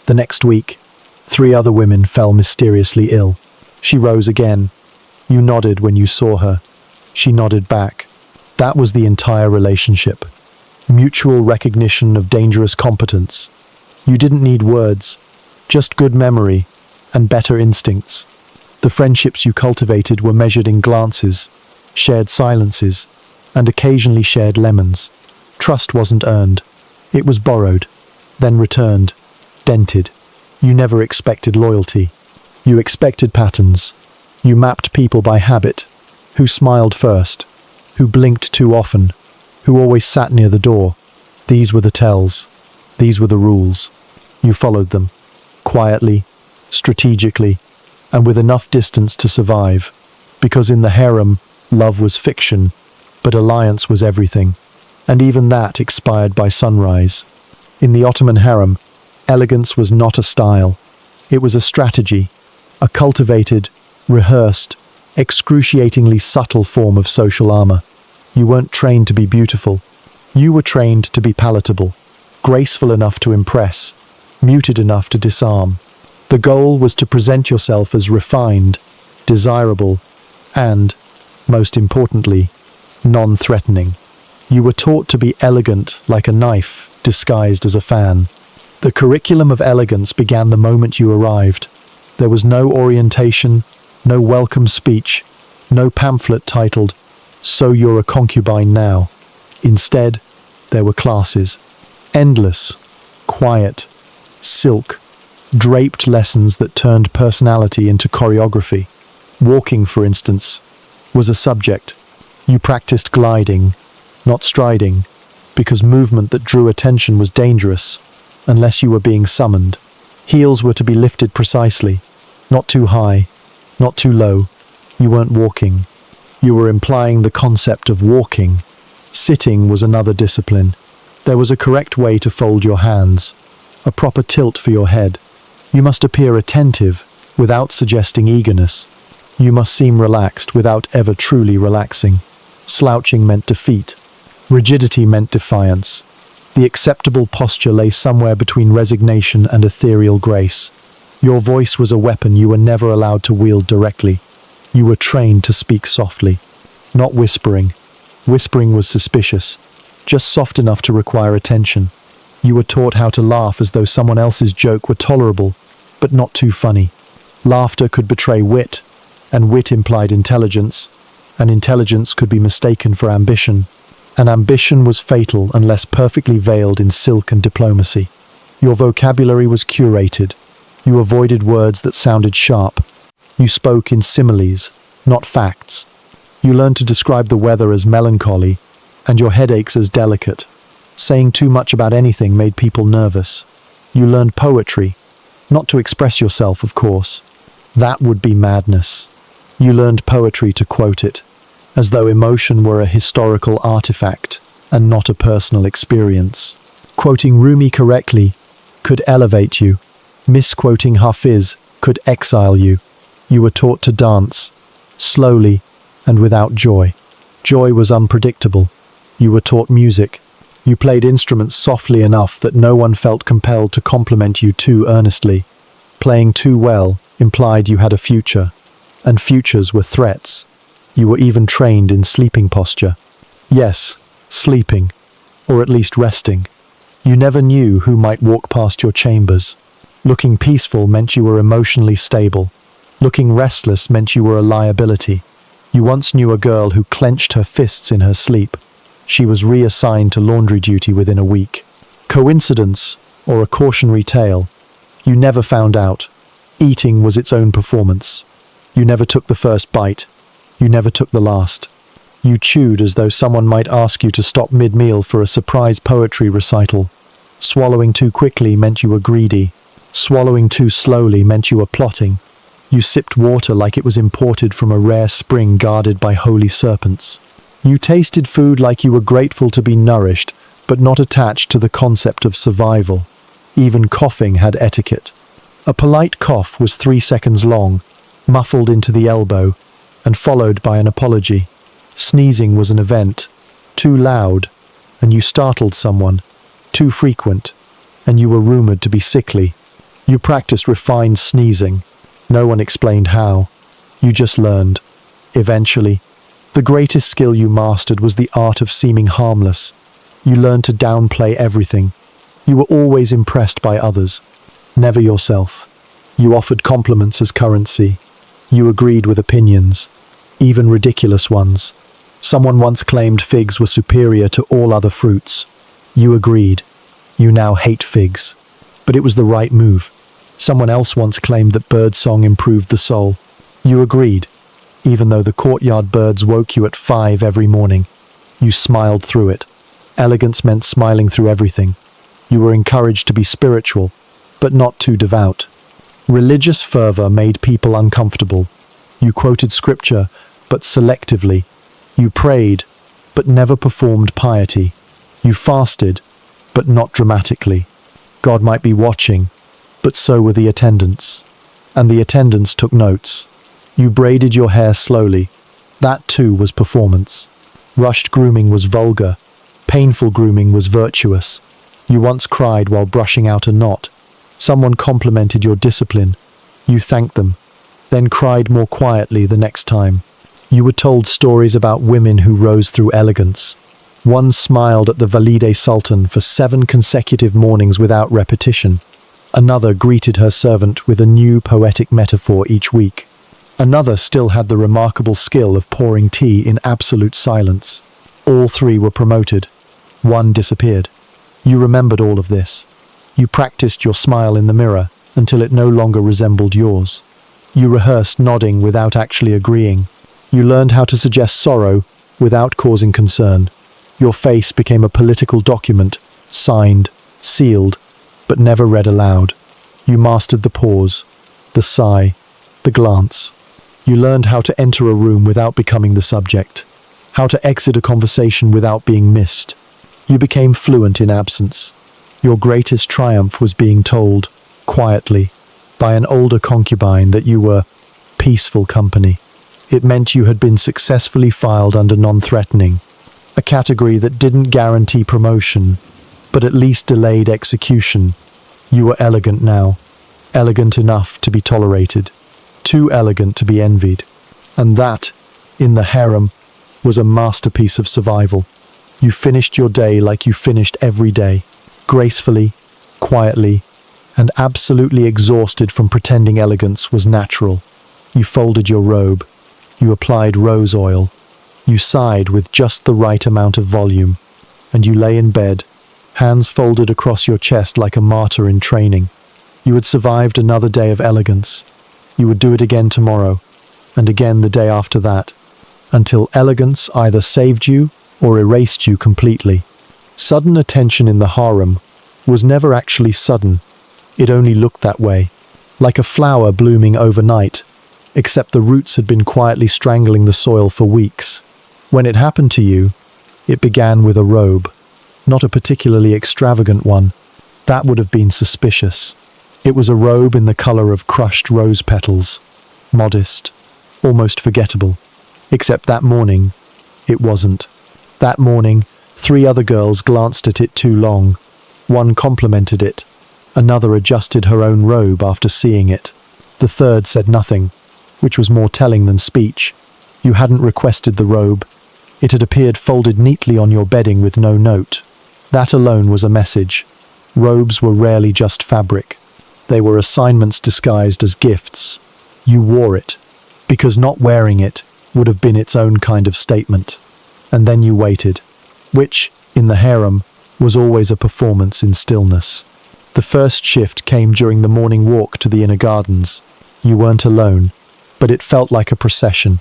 The next week, 3 other women fell mysteriously ill. She rose again. You nodded when you saw her. She nodded back. That was the entire relationship. Mutual recognition of dangerous competence. You didn't need words, just good memory and better instincts. The friendships you cultivated were measured in glances, shared silences, and occasionally shared lemons. Trust wasn't earned. It was borrowed, then returned, dented. You never expected loyalty. You expected patterns. You mapped people by habit. Who smiled first? Who blinked too often? Who always sat near the door? These were the tells. These were the rules. You followed them. Quietly, strategically, and with enough distance to survive. Because in the harem, love was fiction, but alliance was everything. And even that expired by sunrise. In the Ottoman harem, elegance was not a style. It was a strategy, a cultivated, rehearsed, excruciatingly subtle form of social armor. You weren't trained to be beautiful. You were trained to be palatable, graceful enough to impress, muted enough to disarm. The goal was to present yourself as refined, desirable, and, most importantly, non-threatening. You were taught to be elegant like a knife disguised as a fan. The curriculum of elegance began the moment you arrived. There was no orientation, no welcome speech, no pamphlet titled, "So you're a concubine now." Instead, there were classes. Endless, quiet, silk, draped lessons that turned personality into choreography. Walking, for instance, was a subject. You practiced gliding, not striding, because movement that drew attention was dangerous, unless you were being summoned. Heels were to be lifted precisely, not too high, not too low. You weren't walking. You were implying the concept of walking. Sitting was another discipline. There was a correct way to fold your hands, a proper tilt for your head. You must appear attentive without suggesting eagerness. You must seem relaxed without ever truly relaxing. Slouching meant defeat. Rigidity meant defiance. The acceptable posture lay somewhere between resignation and ethereal grace. Your voice was a weapon you were never allowed to wield directly. You were trained to speak softly, not whispering. Whispering was suspicious, just soft enough to require attention. You were taught how to laugh as though someone else's joke were tolerable, but not too funny. Laughter could betray wit, and wit implied intelligence, and intelligence could be mistaken for ambition. And ambition was fatal unless perfectly veiled in silk and diplomacy. Your vocabulary was curated. You avoided words that sounded sharp. You spoke in similes, not facts. You learned to describe the weather as melancholy, and your headaches as delicate. Saying too much about anything made people nervous. You learned poetry, not to express yourself, of course. That would be madness. You learned poetry to quote it, as though emotion were a historical artifact and not a personal experience. Quoting Rumi correctly could elevate you. Misquoting Hafiz could exile you. You were taught to dance, slowly and without joy. Joy was unpredictable. You were taught music. You played instruments softly enough that no one felt compelled to compliment you too earnestly. Playing too well implied you had a future, and futures were threats. You were even trained in sleeping posture. Yes, sleeping, or at least resting. You never knew who might walk past your chambers. Looking peaceful meant you were emotionally stable. Looking restless meant you were a liability. You once knew a girl who clenched her fists in her sleep. She was reassigned to laundry duty within a week. Coincidence, or a cautionary tale? You never found out. Eating was its own performance. You never took the first bite. You never took the last. You chewed as though someone might ask you to stop mid-meal for a surprise poetry recital. Swallowing too quickly meant you were greedy. Swallowing too slowly meant you were plotting. You sipped water like it was imported from a rare spring guarded by holy serpents. You tasted food like you were grateful to be nourished, but not attached to the concept of survival. Even coughing had etiquette. A polite cough was 3 seconds long, muffled into the elbow, and followed by an apology. Sneezing was an event. Too loud, and you startled someone. Too frequent, and you were rumored to be sickly. You practiced refined sneezing. No one explained how. You just learned. Eventually, the greatest skill you mastered was the art of seeming harmless. You learned to downplay everything. You were always impressed by others, never yourself. You offered compliments as currency. You agreed with opinions, even ridiculous ones. Someone once claimed figs were superior to all other fruits. You agreed. You now hate figs. But it was the right move. Someone else once claimed that birdsong improved the soul. You agreed, even though the courtyard birds woke you at 5 every morning. You smiled through it. Elegance meant smiling through everything. You were encouraged to be spiritual, but not too devout. Religious fervor made people uncomfortable. You quoted scripture, but selectively. You prayed, but never performed piety. You fasted, but not dramatically. God might be watching, but so were the attendants. And the attendants took notes. You braided your hair slowly. That too was performance. Rushed grooming was vulgar. Painful grooming was virtuous. You once cried while brushing out a knot. Someone complimented your discipline. You thanked them, then cried more quietly the next time. You were told stories about women who rose through elegance. One smiled at the Valide Sultan for 7 consecutive mornings without repetition. Another greeted her servant with a new poetic metaphor each week. Another still had the remarkable skill of pouring tea in absolute silence. All three were promoted. One disappeared. You remembered all of this. You practiced your smile in the mirror until it no longer resembled yours. You rehearsed nodding without actually agreeing. You learned how to suggest sorrow without causing concern. Your face became a political document, signed, sealed, but never read aloud. You mastered the pause, the sigh, the glance. You learned how to enter a room without becoming the subject, how to exit a conversation without being missed. You became fluent in absence. Your greatest triumph was being told, quietly, by an older concubine that you were peaceful company. It meant you had been successfully filed under non-threatening, a category that didn't guarantee promotion, but at least delayed execution. You were elegant now, elegant enough to be tolerated, too elegant to be envied. And that, in the harem, was a masterpiece of survival. You finished your day like you finished every day, gracefully, quietly, and absolutely exhausted from pretending elegance was natural. You folded your robe. You applied rose oil. You sighed with just the right amount of volume. And you lay in bed, hands folded across your chest like a martyr in training. You had survived another day of elegance. You would do it again tomorrow, and again the day after that, until elegance either saved you or erased you completely. Sudden attention in the harem was never actually sudden. It only looked that way, like a flower blooming overnight, except the roots had been quietly strangling the soil for weeks. When it happened to you, it began with a robe, not a particularly extravagant one. That would have been suspicious. It was a robe in the color of crushed rose petals, modest, almost forgettable. Except that morning, it wasn't. That morning, 3 other girls glanced at it too long. One complimented it. Another adjusted her own robe after seeing it. The third said nothing, which was more telling than speech. You hadn't requested the robe. It had appeared folded neatly on your bedding with no note. That alone was a message. Robes were rarely just fabric. They were assignments disguised as gifts. You wore it, because not wearing it would have been its own kind of statement. And then you waited, which, in the harem, was always a performance in stillness. The first shift came during the morning walk to the inner gardens. You weren't alone, but it felt like a procession.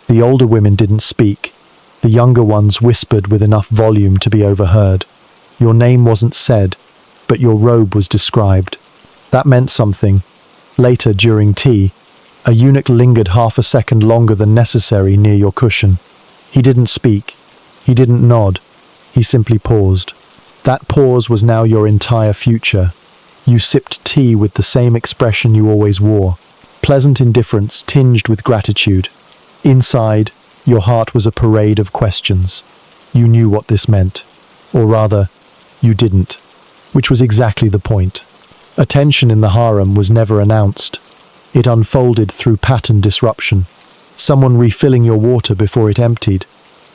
The older women didn't speak. The younger ones whispered with enough volume to be overheard. Your name wasn't said, but your robe was described. That meant something. Later, during tea, a eunuch lingered half a second longer than necessary near your cushion. He didn't speak. He didn't nod. He simply paused. That pause was now your entire future. You sipped tea with the same expression you always wore, pleasant indifference tinged with gratitude. Inside, your heart was a parade of questions. You knew what this meant. Or rather, you didn't, which was exactly the point. Attention in the harem was never announced. It unfolded through pattern disruption. Someone refilling your water before it emptied.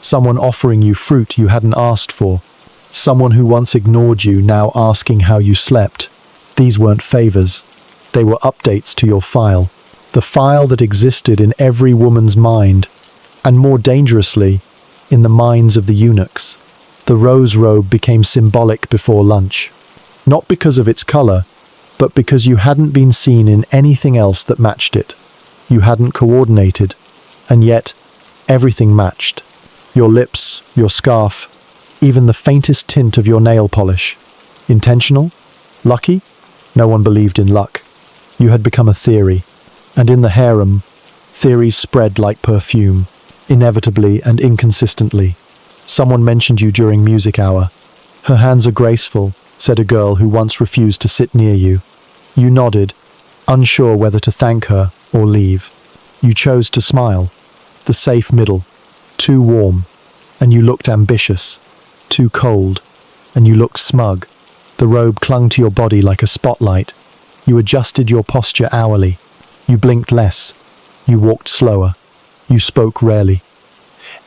Someone offering you fruit you hadn't asked for. Someone who once ignored you now asking how you slept. These weren't favors. They were updates to your file. The file that existed in every woman's mind, and more dangerously, in the minds of the eunuchs. The rose robe became symbolic before lunch. Not because of its color, but because you hadn't been seen in anything else that matched it. You hadn't coordinated, and yet everything matched. Your lips, your scarf, even the faintest tint of your nail polish. Intentional? Lucky? No one believed in luck. You had become a theory, and in the harem, theories spread like perfume, inevitably and inconsistently. Someone mentioned you during music hour. Her hands are graceful, said a girl who once refused to sit near you. You nodded, unsure whether to thank her or leave. You chose to smile, the safe middle, too warm, and you looked ambitious, too cold, and you looked smug. The robe clung to your body like a spotlight. You adjusted your posture hourly. You blinked less. You walked slower. You spoke rarely.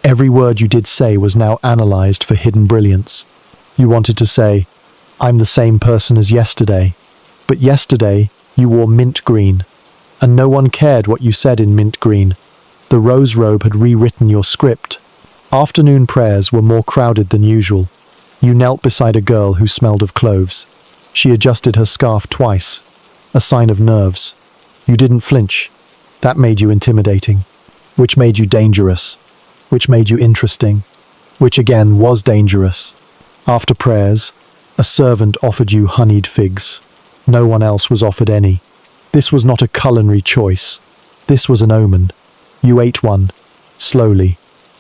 Every word you did say was now analyzed for hidden brilliance. You wanted to say, "I'm the same person as yesterday." But yesterday, you wore mint green, and no one cared what you said in mint green. The rose robe had rewritten your script. Afternoon prayers were more crowded than usual. You knelt beside a girl who smelled of cloves. She adjusted her scarf twice, a sign of nerves. You didn't flinch. That made you intimidating, which made you dangerous, which made you interesting, which again was dangerous. After prayers, a servant offered you honeyed figs. No one else was offered any. This was not a culinary choice. This was an omen. You ate one, slowly,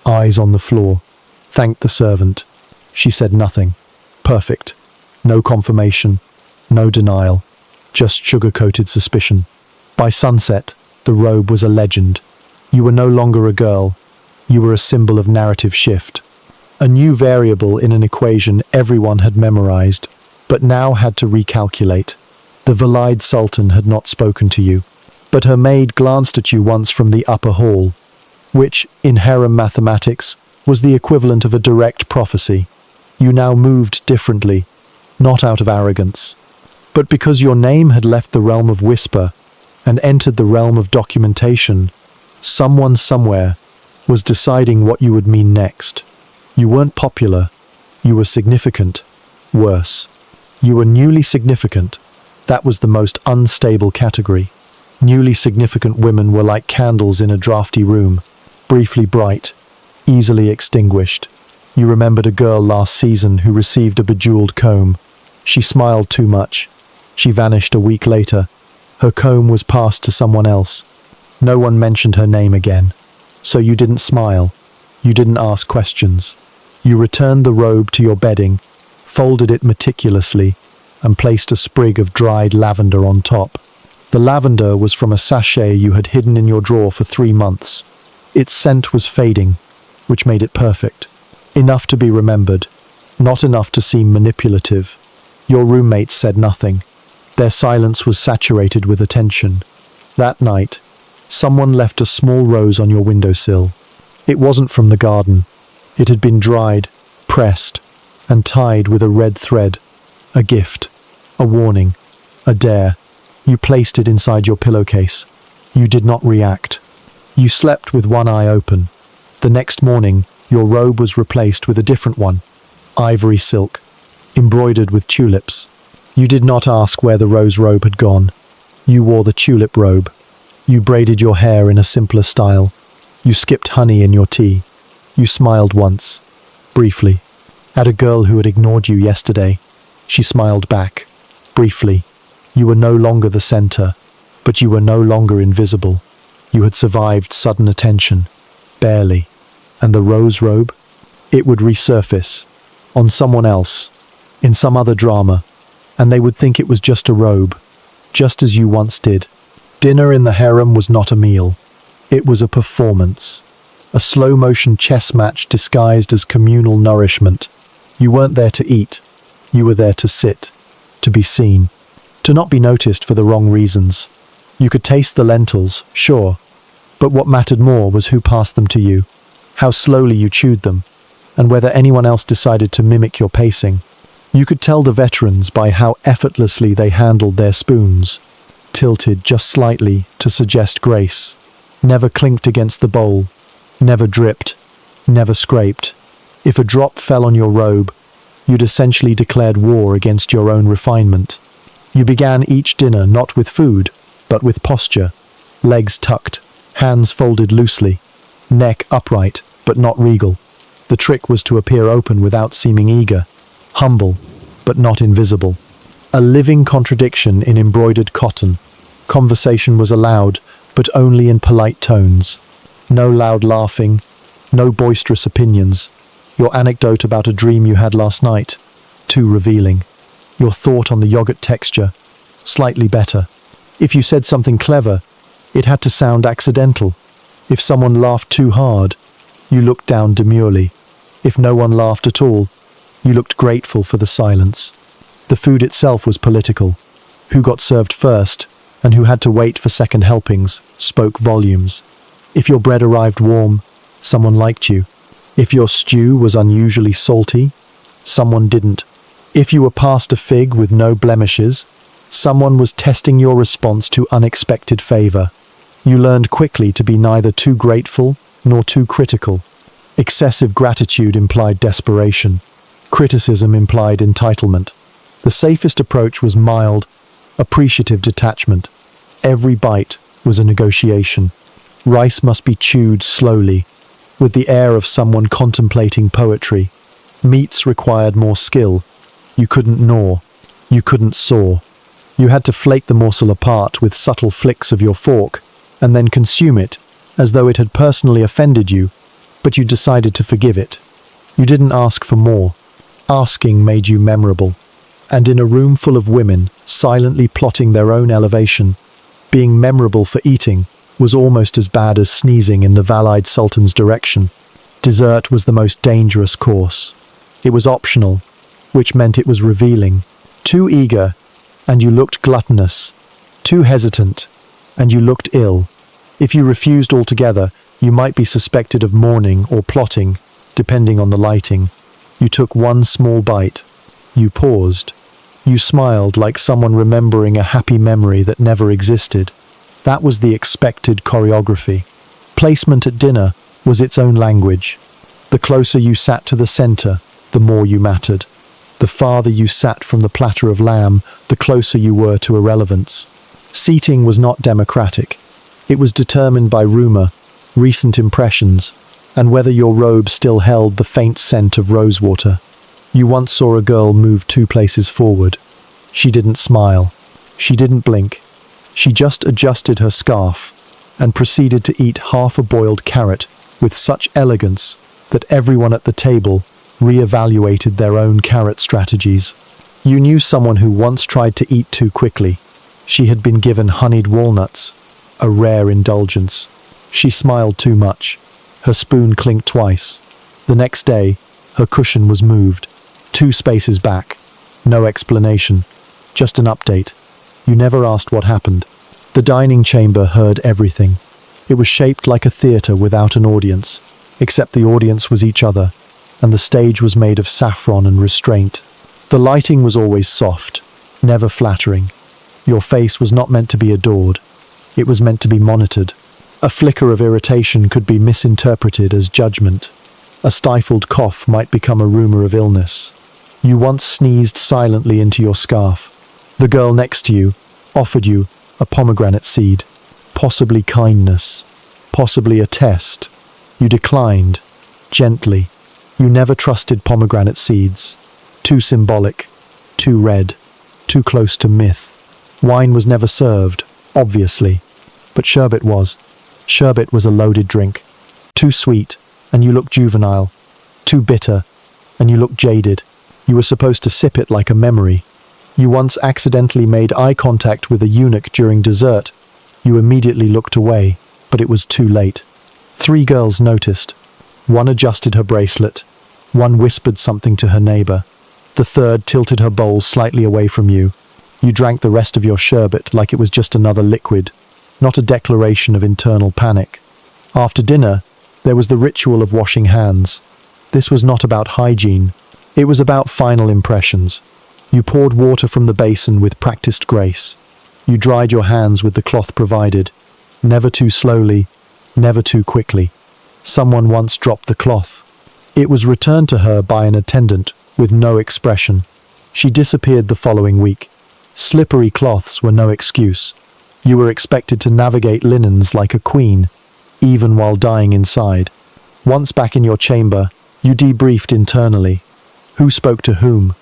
eyes on the floor, thanked the servant. She said nothing. Perfect. No confirmation, no denial, just sugar-coated suspicion. By sunset, the robe was a legend. You were no longer a girl. You were a symbol of narrative shift. A new variable in an equation everyone had memorized, but now had to recalculate. The Valide Sultan had not spoken to you, but her maid glanced at you once from the upper hall, which, in harem mathematics, was the equivalent of a direct prophecy. You now moved differently, not out of arrogance, but because your name had left the realm of whisper and entered the realm of documentation. Someone somewhere was deciding what you would mean next. You weren't popular. You were significant. Worse, you were newly significant. That was the most unstable category. Newly significant women were like candles in a drafty room, briefly bright, easily extinguished. You remembered a girl last season who received a bejeweled comb. She smiled too much. She vanished a week later. Her comb was passed to someone else. No one mentioned her name again. So you didn't smile. You didn't ask questions. You returned the robe to your bedding, folded it meticulously, and placed a sprig of dried lavender on top. The lavender was from a sachet you had hidden in your drawer for 3 months. Its scent was fading, which made it perfect. Enough to be remembered, not enough to seem manipulative. Your roommates said nothing. Their silence was saturated with attention. That night, someone left a small rose on your windowsill. It wasn't from the garden. It had been dried, pressed, and tied with a red thread. A gift, a warning, a dare. You placed it inside your pillowcase. You did not react. You slept with one eye open. The next morning, your robe was replaced with a different one, ivory silk, embroidered with tulips. You did not ask where the rose robe had gone. You wore the tulip robe. You braided your hair in a simpler style. You skipped honey in your tea. You smiled once, briefly, at a girl who had ignored you yesterday. She smiled back, briefly. You were no longer the center, but you were no longer invisible. You had survived sudden attention, barely. And the rose robe? It would resurface, on someone else, in some other drama, and they would think it was just a robe, just as you once did. Dinner in the harem was not a meal. It was a performance, a slow-motion chess match disguised as communal nourishment. You weren't there to eat. You were there to sit, to be seen, to not be noticed for the wrong reasons. You could taste the lentils, sure, but what mattered more was who passed them to you, how slowly you chewed them, and whether anyone else decided to mimic your pacing. You could tell the veterans by how effortlessly they handled their spoons, tilted just slightly to suggest grace, never clinked against the bowl, never dripped, never scraped. If a drop fell on your robe, you'd essentially declared war against your own refinement. You began each dinner not with food, but with posture, legs tucked, hands folded loosely, neck upright, but not regal. The trick was to appear open without seeming eager, humble, but not invisible. A living contradiction in embroidered cotton. Conversation was allowed, but only in polite tones. No loud laughing, no boisterous opinions. Your anecdote about a dream you had last night, too revealing. Your thought on the yogurt texture, slightly better. If you said something clever, it had to sound accidental. If someone laughed too hard, you looked down demurely. If no one laughed at all, you looked grateful for the silence. The food itself was political. Who got served first, and who had to wait for second helpings, spoke volumes. If your bread arrived warm, someone liked you. If your stew was unusually salty, someone didn't. If you were passed a fig with no blemishes, someone was testing your response to unexpected favor. You learned quickly to be neither too grateful nor too critical. Excessive gratitude implied desperation. Criticism implied entitlement. The safest approach was mild, appreciative detachment. Every bite was a negotiation. Rice must be chewed slowly, with the air of someone contemplating poetry. Meats required more skill. You couldn't gnaw. You couldn't saw. You had to flake the morsel apart with subtle flicks of your fork, and then consume it, as though it had personally offended you, but you decided to forgive it. You didn't ask for more. Asking made you memorable. And in a room full of women, silently plotting their own elevation, being memorable for eating was almost as bad as sneezing in the Valide Sultan's direction. Dessert was the most dangerous course. It was optional, which meant it was revealing. Too eager, and you looked gluttonous. Too hesitant, and you looked ill. If you refused altogether, you might be suspected of mourning or plotting, depending on the lighting. You took one small bite. You paused. You smiled like someone remembering a happy memory that never existed. That was the expected choreography. Placement at dinner was its own language. The closer you sat to the center, the more you mattered. The farther you sat from the platter of lamb, the closer you were to irrelevance. Seating was not democratic. It was determined by rumor, recent impressions, and whether your robe still held the faint scent of rosewater. You once saw a girl move 2 places forward. She didn't smile. She didn't blink. She just adjusted her scarf and proceeded to eat half a boiled carrot with such elegance that everyone at the table re-evaluated their own carrot strategies. You knew someone who once tried to eat too quickly. She had been given honeyed walnuts, a rare indulgence. She smiled too much. Her spoon clinked twice. The next day, her cushion was moved 2 spaces back. No explanation, just an update. You never asked what happened. The dining chamber heard everything. It was shaped like a theater without an audience, except the audience was each other, and the stage was made of saffron and restraint. The lighting was always soft, never flattering. Your face was not meant to be adored. It was meant to be monitored. A flicker of irritation could be misinterpreted as judgment. A stifled cough might become a rumor of illness. You once sneezed silently into your scarf. The girl next to you offered you a pomegranate seed, possibly kindness, possibly a test. You declined, gently. You never trusted pomegranate seeds. Too symbolic, too red, too close to myth. Wine was never served, obviously, but sherbet was. Sherbet was a loaded drink. Too sweet, and you looked juvenile. Too bitter, and you looked jaded. You were supposed to sip it like a memory. You once accidentally made eye contact with a eunuch during dessert. You immediately looked away, but it was too late. 3 girls noticed. One adjusted her bracelet. One whispered something to her neighbor. The third tilted her bowl slightly away from you. You drank the rest of your sherbet like it was just another liquid, not a declaration of internal panic. After dinner, there was the ritual of washing hands. This was not about hygiene. It was about final impressions. You poured water from the basin with practiced grace. You dried your hands with the cloth provided, never too slowly, never too quickly. Someone once dropped the cloth. It was returned to her by an attendant with no expression. She disappeared the following week. Slippery cloths were no excuse. You were expected to navigate linens like a queen, even while dying inside. Once back in your chamber, you debriefed internally. Who spoke to whom?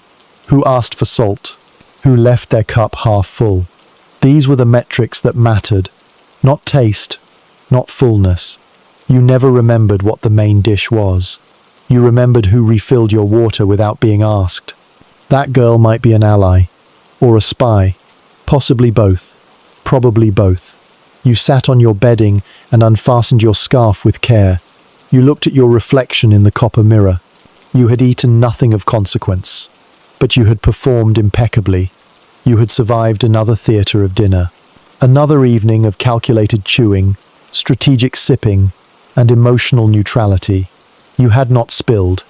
Who asked for salt? Who left their cup half full? These were the metrics that mattered. Not taste, not fullness. You never remembered what the main dish was. You remembered who refilled your water without being asked. That girl might be an ally, or a spy, possibly both, probably both. You sat on your bedding and unfastened your scarf with care. You looked at your reflection in the copper mirror. You had eaten nothing of consequence, but you had performed impeccably. You had survived another theater of dinner, another evening of calculated chewing, strategic sipping, and emotional neutrality. You had not spilled.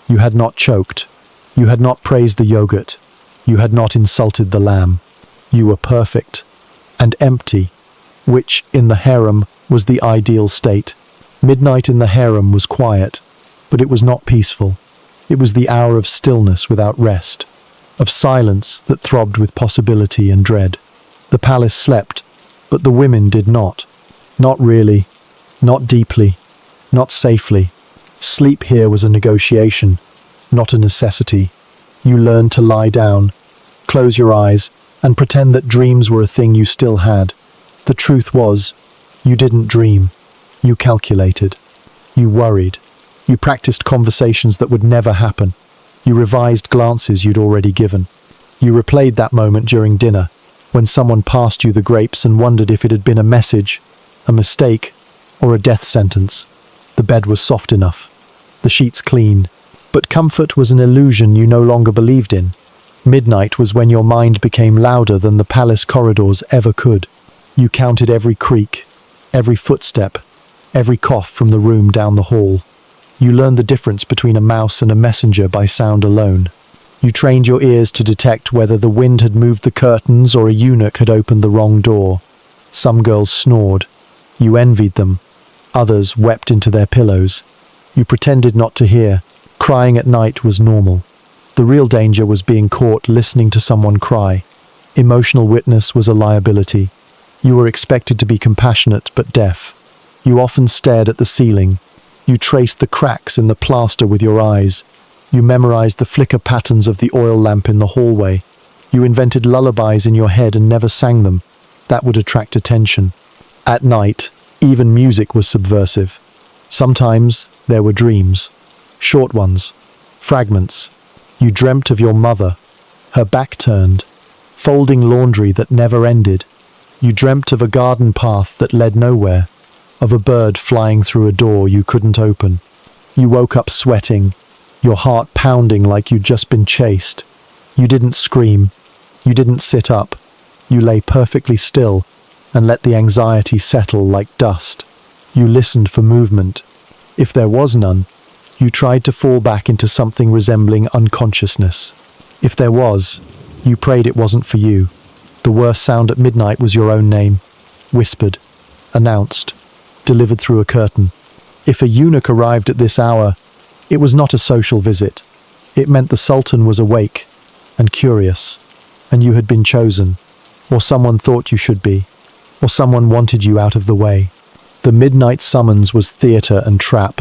You had not choked. You had not praised the yogurt. You had not insulted the lamb. You were perfect and empty, which, in the harem, was the ideal state. Midnight in the harem was quiet. But it was not peaceful. It was the hour of stillness without rest, of silence that throbbed with possibility and dread. The palace slept, but the women did not. Not really, not deeply, not safely. Sleep here was a negotiation, not a necessity. You learned to lie down, close your eyes, and pretend that dreams were a thing you still had. The truth was, you didn't dream. You calculated. You worried. You practiced conversations that would never happen. You revised glances you'd already given. You replayed that moment during dinner, when someone passed you the grapes and wondered if it had been a message, a mistake, or a death sentence. The bed was soft enough, the sheets clean, but comfort was an illusion you no longer believed in. Midnight was when your mind became louder than the palace corridors ever could. You counted every creak, every footstep, every cough from the room down the hall. You learned the difference between a mouse and a messenger by sound alone. You trained your ears to detect whether the wind had moved the curtains or a eunuch had opened the wrong door. Some girls snored. You envied them. Others wept into their pillows. You pretended not to hear. Crying at night was normal. The real danger was being caught listening to someone cry. Emotional witness was a liability. You were expected to be compassionate but deaf. You often stared at the ceiling. You traced the cracks in the plaster with your eyes. You memorized the flicker patterns of the oil lamp in the hallway. You invented lullabies in your head and never sang them. That would attract attention. At night, even music was subversive. Sometimes there were dreams. Short ones. Fragments. You dreamt of your mother, her back turned, folding laundry that never ended. You dreamt of a garden path that led nowhere, of a bird flying through a door you couldn't open. You woke up sweating, your heart pounding like you'd just been chased. You didn't scream. You didn't sit up. You lay perfectly still and let the anxiety settle like dust. You listened for movement. If there was none, you tried to fall back into something resembling unconsciousness. If there was, you prayed it wasn't for you. The worst sound at midnight was your own name, whispered, announced, delivered through a curtain. If a eunuch arrived at this hour, it was not a social visit. It meant the Sultan was awake and curious, and you had been chosen, or someone thought you should be, or someone wanted you out of the way. The midnight summons was theatre and trap.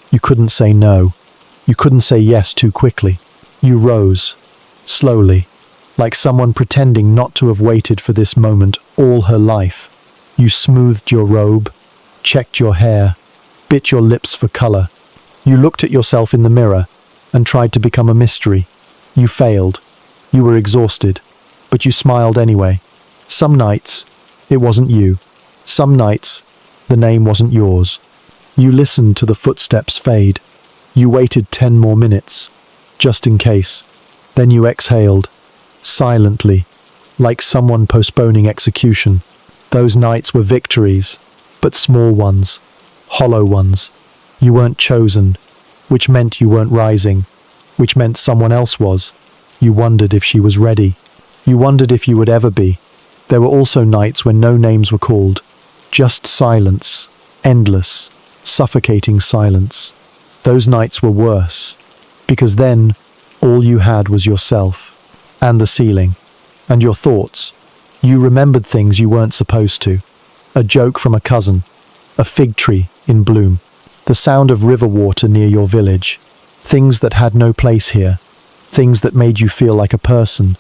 You couldn't say no. You couldn't say yes too quickly. You rose, slowly, like someone pretending not to have waited for this moment all her life. You smoothed your robe, checked your hair, bit your lips for color. You looked at yourself in the mirror and tried to become a mystery. You failed. You were exhausted, but you smiled anyway. Some nights, it wasn't you. Some nights, the name wasn't yours. You listened to the footsteps fade. You waited 10 more minutes, just in case. Then you exhaled, silently, like someone postponing execution. Those nights were victories, but small ones, hollow ones. You weren't chosen, which meant you weren't rising, which meant someone else was. You wondered if she was ready. You wondered if you would ever be. There were also nights when no names were called, just silence, endless, suffocating silence. Those nights were worse, because then all you had was yourself, and the ceiling, and your thoughts. You remembered things you weren't supposed to. A joke from a cousin, a fig tree in bloom, the sound of river water near your village, things that had no place here, things that made you feel like a person,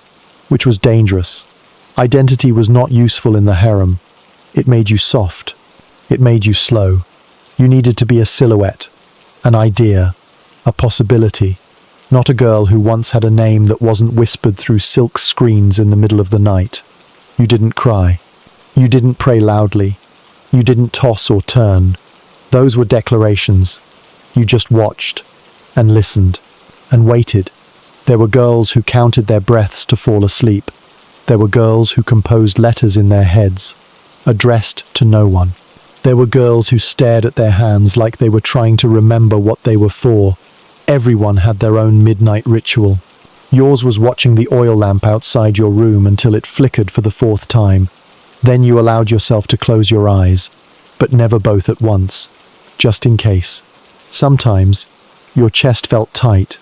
which was dangerous. Identity was not useful in the harem. It made you soft. It made you slow. You needed to be a silhouette, an idea, a possibility, not a girl who once had a name that wasn't whispered through silk screens in the middle of the night. You didn't cry. You didn't pray loudly. You didn't toss or turn. Those were declarations. You just watched and listened and waited. There were girls who counted their breaths to fall asleep. There were girls who composed letters in their heads, addressed to no one. There were girls who stared at their hands like they were trying to remember what they were for. Everyone had their own midnight ritual. Yours was watching the oil lamp outside your room until it flickered for the 4th time. Then you allowed yourself to close your eyes, but never both at once, just in case. Sometimes, Your chest felt tight.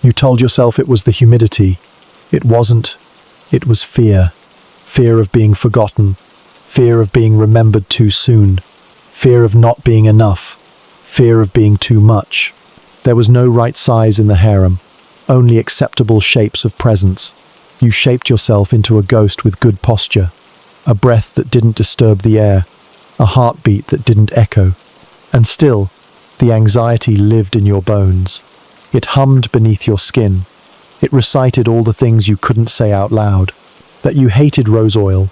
You told yourself it was the humidity. It wasn't. It was fear. Fear of being forgotten. Fear of being remembered too soon. Fear of not being enough. Fear of being too much. There was no right size in the harem, only acceptable shapes of presence. You shaped yourself into a ghost with good posture, a breath that didn't disturb the air, a heartbeat that didn't echo. And still, the anxiety lived in your bones. It hummed beneath your skin. It recited all the things you couldn't say out loud. That you hated rose oil,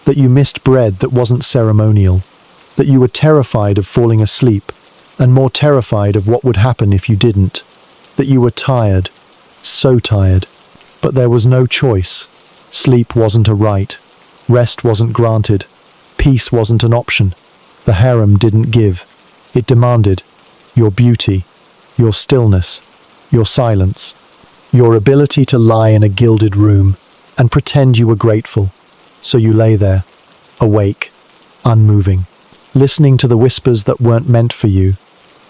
that you missed bread that wasn't ceremonial, that you were terrified of falling asleep, and more terrified of what would happen if you didn't, that you were tired, so tired. But there was no choice. Sleep wasn't a right. Rest wasn't granted. Peace wasn't an option. The harem didn't give. It demanded your beauty, your stillness, your silence, your ability to lie in a gilded room and pretend you were grateful. So you lay there, awake, unmoving, listening to the whispers that weren't meant for you,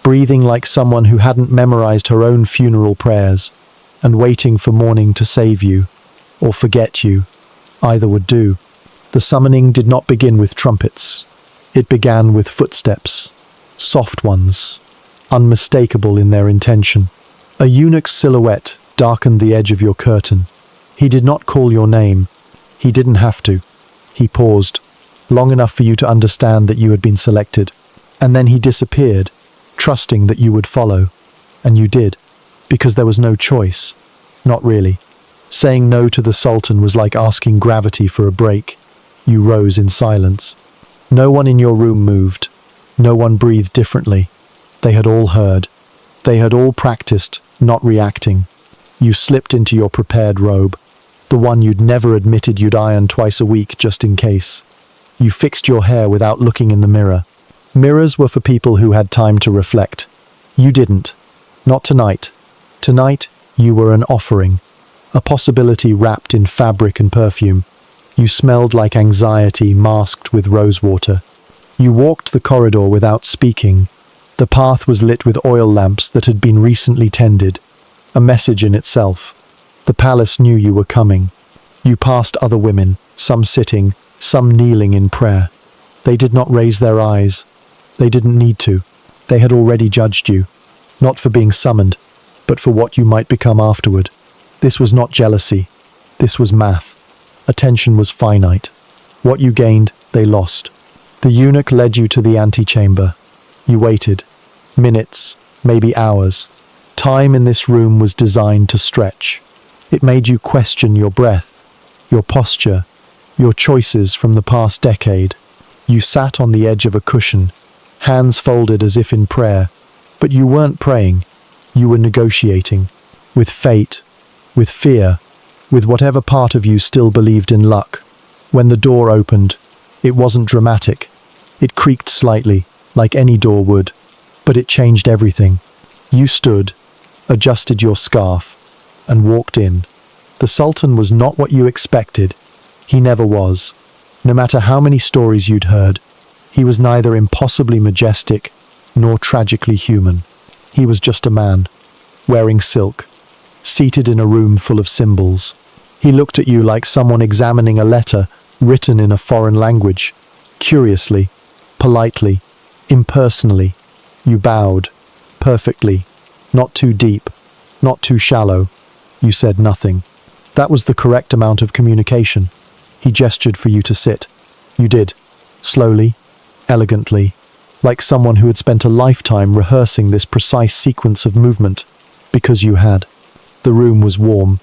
breathing like someone who hadn't memorized her own funeral prayers, and waiting for morning to save you, or forget you. Either would do. The summoning did not begin with trumpets. It began with footsteps, soft ones, unmistakable in their intention. A eunuch's silhouette darkened the edge of your curtain. He did not call your name. He didn't have to. He paused, long enough for you to understand that you had been selected. And then he disappeared, trusting that you would follow. And you did, because there was no choice. Not really. Saying no to the Sultan was like asking gravity for a break. You rose in silence. No one in your room moved. No one breathed differently. They had all heard. They had all practiced not reacting. You slipped into your prepared robe, the one you'd never admitted you'd iron twice a week just in case. You fixed your hair without looking in the mirror. Mirrors were for people who had time to reflect. You didn't. Not tonight. Tonight, you were an offering, a possibility wrapped in fabric and perfume. You smelled like anxiety masked with rosewater. You walked the corridor without speaking. The path was lit with oil lamps that had been recently tended, a message in itself. The palace knew you were coming. You passed other women, some sitting, some kneeling in prayer. They did not raise their eyes. They didn't need to. They had already judged you, not for being summoned, but for what you might become afterward. This was not jealousy. This was math. Attention was finite. What you gained, they lost. The eunuch led you to the antechamber. You waited. Minutes, maybe hours. Time in this room was designed to stretch. It made you question your breath, your posture, your choices from the past decade. You sat on the edge of a cushion, hands folded as if in prayer. But you weren't praying. You were negotiating. With fate, with fear, with whatever part of you still believed in luck. When the door opened, it wasn't dramatic. It creaked slightly, like any door would. But it changed everything. You stood, adjusted your scarf, and walked in. The Sultan was not what you expected. He never was. No matter how many stories you'd heard, he was neither impossibly majestic nor tragically human. He was just a man, wearing silk, seated in a room full of symbols. He looked at you like someone examining a letter written in a foreign language, curiously, politely, impersonally. You bowed, perfectly, not too deep, not too shallow. You said nothing. That was the correct amount of communication. He gestured for you to sit. You did, slowly, elegantly, like someone who had spent a lifetime rehearsing this precise sequence of movement, because you had. The room was warm,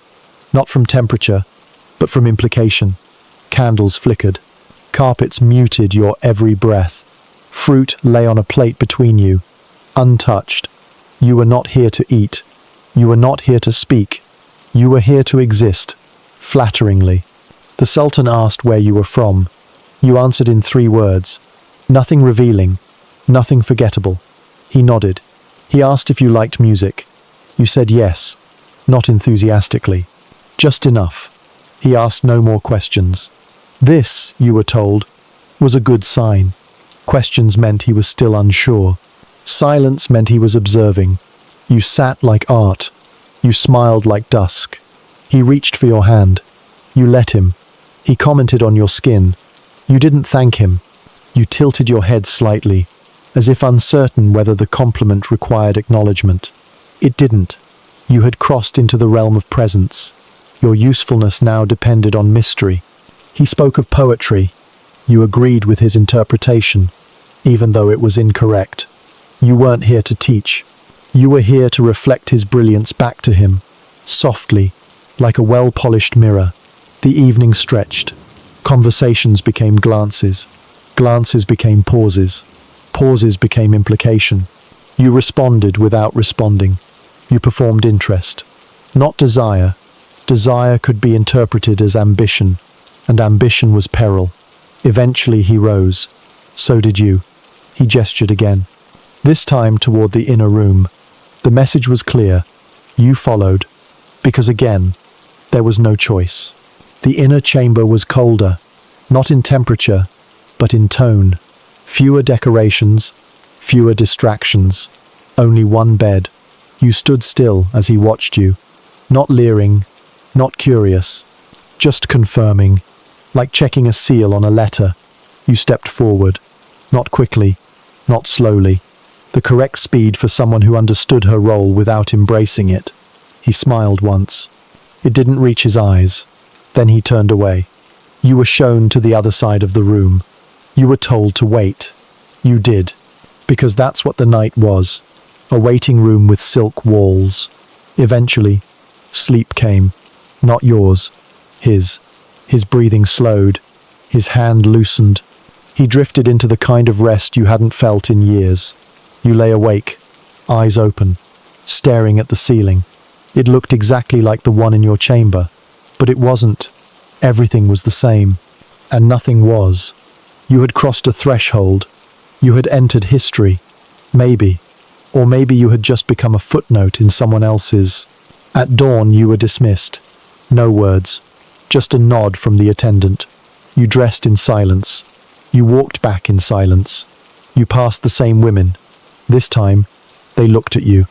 not from temperature, but from implication. Candles flickered. Carpets muted your every breath. Fruit lay on a plate between you, untouched. You were not here to eat. You were not here to speak. You were here to exist, flatteringly. The Sultan asked where you were from. You answered in 3 words. Nothing revealing, nothing forgettable. He nodded. He asked if you liked music. You said yes, not enthusiastically. Just enough. He asked no more questions. This, you were told, was a good sign. Questions meant he was still unsure. Silence meant he was observing. You sat like art. You smiled like dusk. He reached for your hand. You let him. He commented on your skin. You didn't thank him. You tilted your head slightly, as if uncertain whether the compliment required acknowledgement. It didn't. You had crossed into the realm of presence. Your usefulness now depended on mystery. He spoke of poetry. You agreed with his interpretation, even though it was incorrect. You weren't here to teach. You were here to reflect his brilliance back to him, softly, like a well-polished mirror. The evening stretched. Conversations became glances. Glances became pauses. Pauses became implication. You responded without responding. You performed interest, not desire. Desire could be interpreted as ambition, and ambition was peril. Eventually he rose. So did you. He gestured again. This time toward the inner room. The message was clear. You followed, because again, there was no choice. The inner chamber was colder, not in temperature, but in tone. Fewer decorations, fewer distractions, only one bed. You stood still as he watched you, not leering, not curious, just confirming, like checking a seal on a letter. You stepped forward, not quickly, not slowly, the correct speed for someone who understood her role without embracing it. He smiled once. It didn't reach his eyes. Then he turned away. You were shown to the other side of the room. You were told to wait. You did, because that's what the night was. A waiting room with silk walls. Eventually, sleep came. Not yours. His. His breathing slowed. His hand loosened. He drifted into the kind of rest you hadn't felt in years. You lay awake, eyes open, staring at the ceiling. It looked exactly like the one in your chamber, but it wasn't. Everything was the same, and nothing was. You had crossed a threshold. You had entered history. Maybe. Or maybe you had just become a footnote in someone else's. At dawn you were dismissed. No words. Just a nod from the attendant. You dressed in silence. You walked back in silence. You passed the same women. This time, they looked at you.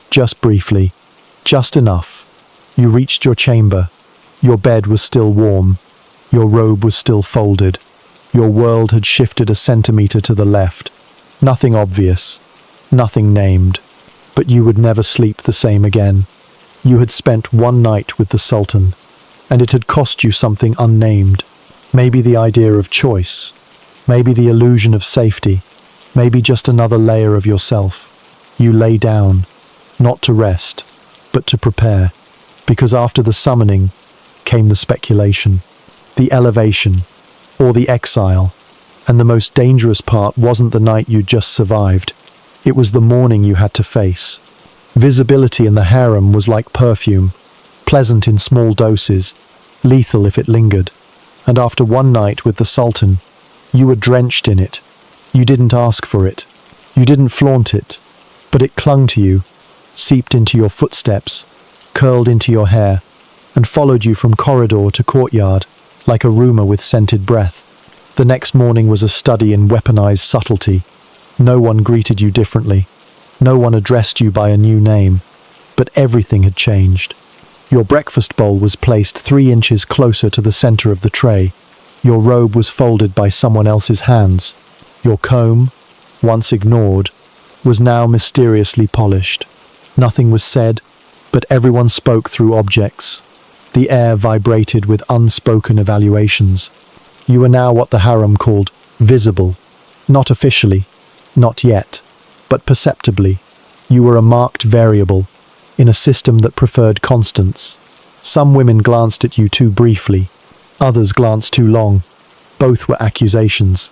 Just briefly. Just enough. You reached your chamber. Your bed was still warm. Your robe was still folded. Your world had shifted a centimeter to the left. Nothing obvious. Nothing named. But you would never sleep the same again. You had spent one night with the Sultan, and it had cost you something unnamed. Maybe the idea of choice. Maybe the illusion of safety. Maybe just another layer of yourself. You lay down, not to rest, but to prepare, because after the summoning came the speculation, the elevation, or the exile, and the most dangerous part wasn't the night you just survived. It was the morning you had to face. Visibility in the harem was like perfume, pleasant in small doses, lethal if it lingered. And after one night with the Sultan, you were drenched in it. You didn't ask for it. You didn't flaunt it. But it clung to you, seeped into your footsteps, curled into your hair, and followed you from corridor to courtyard, like a rumor with scented breath. The next morning was a study in weaponized subtlety. No one greeted you differently. No one addressed you by a new name. But everything had changed. Your breakfast bowl was placed 3 inches closer to the center of the tray. Your robe was folded by someone else's hands. Your comb, once ignored, was now mysteriously polished. Nothing was said, but everyone spoke through objects. The air vibrated with unspoken evaluations. You were now what the harem called visible. Not officially, not yet, but perceptibly. You were a marked variable, in a system that preferred constants. Some women glanced at you too briefly, others glanced too long. Both were accusations.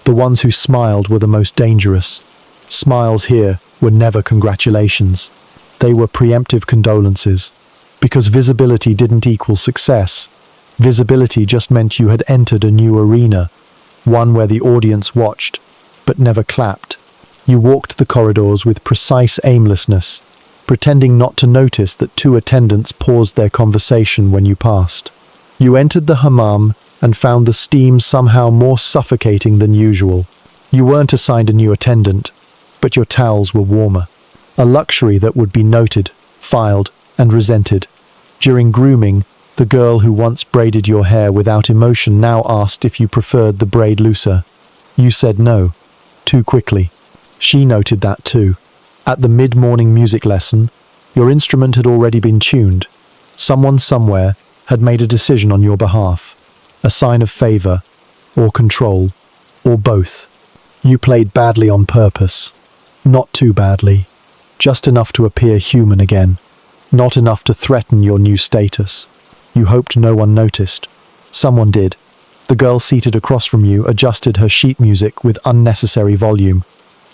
The ones who smiled were the most dangerous. Smiles here were never congratulations. They were preemptive condolences. Because visibility didn't equal success. Visibility just meant you had entered a new arena, one where the audience watched, but never clapped. You walked the corridors with precise aimlessness, pretending not to notice that 2 attendants paused their conversation when you passed. You entered the hammam and found the steam somehow more suffocating than usual. You weren't assigned a new attendant, but your towels were warmer. a luxury that would be noted, filed, and resented. During grooming, the girl who once braided your hair without emotion now asked if you preferred the braid looser. You said no, too quickly. She noted that too. At the mid-morning music lesson, your instrument had already been tuned. Someone somewhere had made a decision on your behalf, a sign of favor, or control, or both. You played badly on purpose. Not too badly. Just enough to appear human again. Not enough to threaten your new status. You hoped no one noticed. Someone did. The girl seated across from you adjusted her sheet music with unnecessary volume.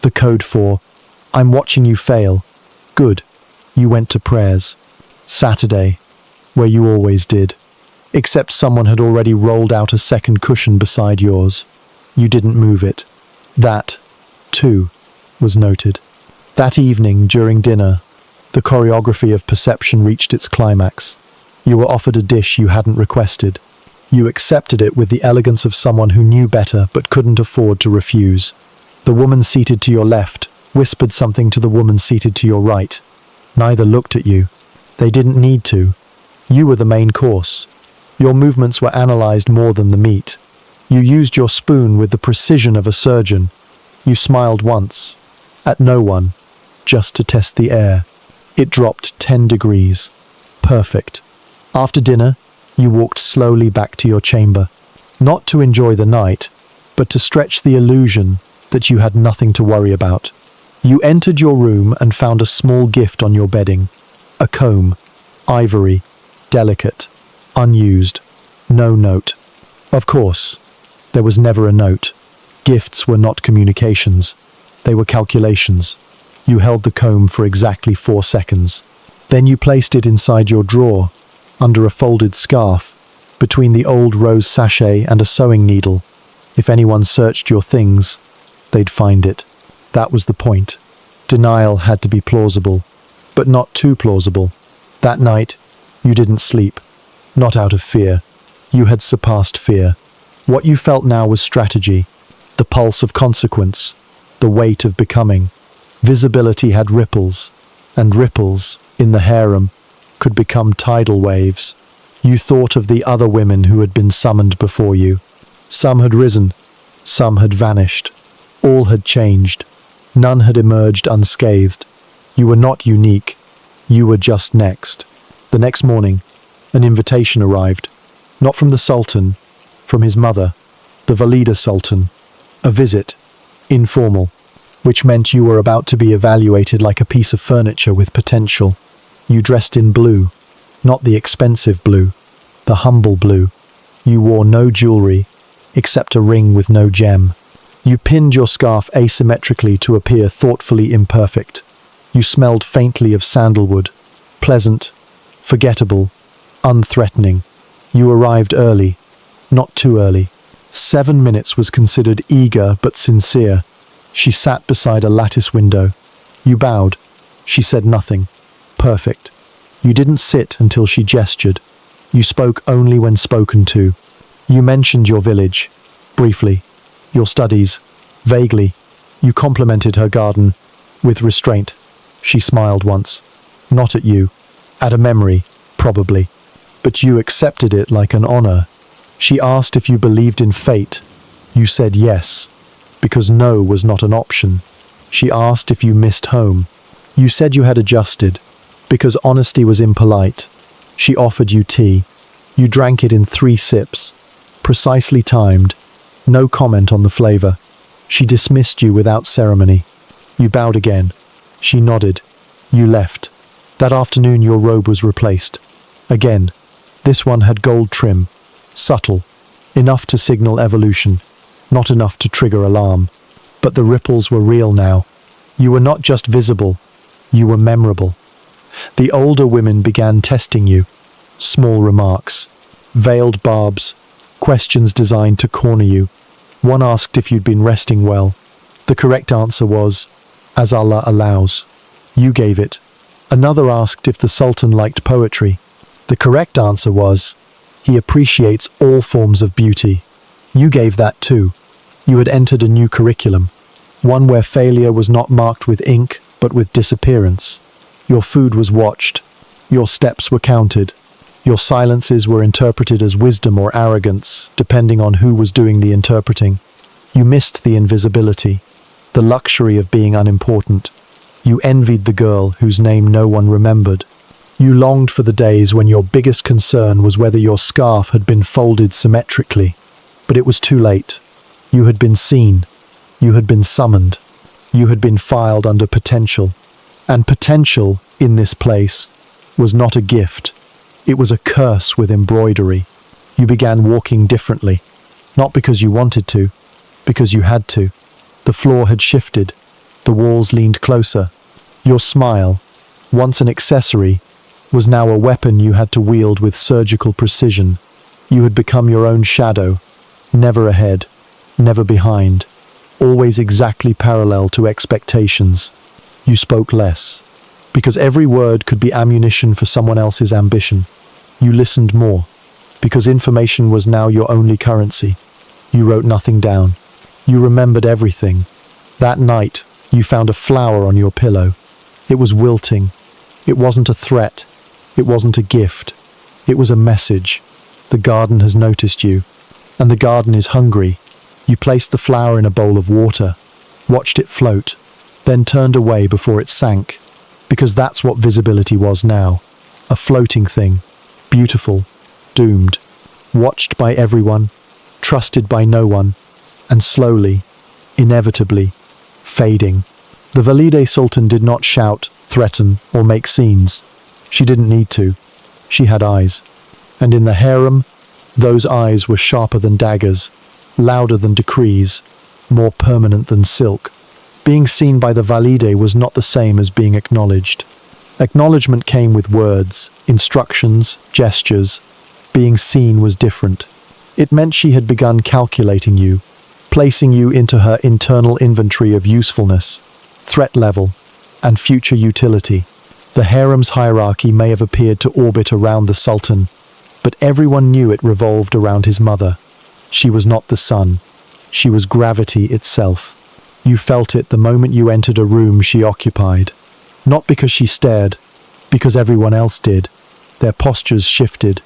The code for, "I'm watching you fail." Good. You went to prayers. Saturday, where you always did. Except someone had already rolled out a second cushion beside yours. You didn't move it. That, too, was noted. That evening, during dinner, the choreography of perception reached its climax. You were offered a dish you hadn't requested. You accepted it with the elegance of someone who knew better but couldn't afford to refuse. The woman seated to your left whispered something to the woman seated to your right. Neither looked at you. They didn't need to. You were the main course. Your movements were analyzed more than the meat. You used your spoon with the precision of a surgeon. You smiled once, at no one, just to test the air. It dropped 10 degrees. Perfect. After dinner, you walked slowly back to your chamber, not to enjoy the night, but to stretch the illusion that you had nothing to worry about. You entered your room and found a small gift on your bedding. A comb, ivory, delicate, unused, no note. Of course, there was never a note. Gifts were not communications. They were calculations. You held the comb for exactly 4 seconds. Then you placed it inside your drawer, under a folded scarf, between the old rose sachet and a sewing needle. If anyone searched your things, they'd find it. That was the point. Denial had to be plausible, but not too plausible. That night, you didn't sleep. Not out of fear. You had surpassed fear. What you felt now was strategy, the pulse of consequence, the weight of becoming. Visibility had ripples, and ripples, in the harem, could become tidal waves. You thought of the other women who had been summoned before you. Some had risen, some had vanished. All had changed. None had emerged unscathed. You were not unique. You were just next. The next morning, an invitation arrived. Not from the Sultan, from his mother, the Valida Sultan. A visit, informal, which meant you were about to be evaluated like a piece of furniture with potential. You dressed in blue, not the expensive blue, the humble blue. You wore no jewelry, except a ring with no gem. You pinned your scarf asymmetrically to appear thoughtfully imperfect. You smelled faintly of sandalwood, pleasant, forgettable, unthreatening. You arrived early, not too early. 7 minutes was considered eager but sincere. She sat beside a lattice window. You bowed. She said nothing. Perfect. You didn't sit until she gestured. You spoke only when spoken to. You mentioned your village, briefly. Your studies, vaguely. You complimented her garden, with restraint. She smiled once. Not at you. At a memory, probably. But you accepted it like an honor. She asked if you believed in fate. You said yes, because no was not an option. She asked if you missed home. You said you had adjusted, because honesty was impolite. She offered you tea. You drank it in 3 sips, precisely timed. No comment on the flavor. She dismissed you without ceremony. You bowed again. She nodded. You left. That afternoon your robe was replaced. Again. This one had gold trim. Subtle. Enough to signal evolution. Not enough to trigger alarm. But the ripples were real now. You were not just visible. You were memorable. The older women began testing you. Small remarks. Veiled barbs. Questions designed to corner you. One asked if you'd been resting well. The correct answer was, as Allah allows. You gave it. Another asked if the Sultan liked poetry. The correct answer was, he appreciates all forms of beauty. You gave that too. You had entered a new curriculum, one where failure was not marked with ink, but with disappearance. Your food was watched. Your steps were counted. Your silences were interpreted as wisdom or arrogance, depending on who was doing the interpreting. You missed the invisibility, the luxury of being unimportant. You envied the girl whose name no one remembered. You longed for the days when your biggest concern was whether your scarf had been folded symmetrically. But it was too late. You had been seen. You had been summoned. You had been filed under potential. And potential, in this place, was not a gift. It was a curse with embroidery. You began walking differently, not because you wanted to, because you had to. The floor had shifted. The walls leaned closer. Your smile, once an accessory, was now a weapon you had to wield with surgical precision. You had become your own shadow, never ahead, never behind, always exactly parallel to expectations. You spoke less, because every word could be ammunition for someone else's ambition. You listened more, because information was now your only currency. You wrote nothing down. You remembered everything. That night, you found a flower on your pillow. It was wilting. It wasn't a threat. It wasn't a gift. It was a message. The garden has noticed you, and the garden is hungry. You placed the flower in a bowl of water, watched it float, then turned away before it sank, because that's what visibility was now. A floating thing, beautiful, doomed, watched by everyone, trusted by no one, and slowly, inevitably, fading. The Valide Sultan did not shout, threaten, or make scenes. She didn't need to. She had eyes. And in the harem, those eyes were sharper than daggers, louder than decrees, more permanent than silk. Being seen by the Valide was not the same as being acknowledged. Acknowledgement came with words, instructions, gestures. Being seen was different. It meant she had begun calculating you, placing you into her internal inventory of usefulness, threat level, and future utility. The harem's hierarchy may have appeared to orbit around the Sultan, but everyone knew it revolved around his mother. She was not the sun. She was gravity itself. You felt it the moment you entered a room she occupied. Not because she stared, because everyone else did. Their postures shifted,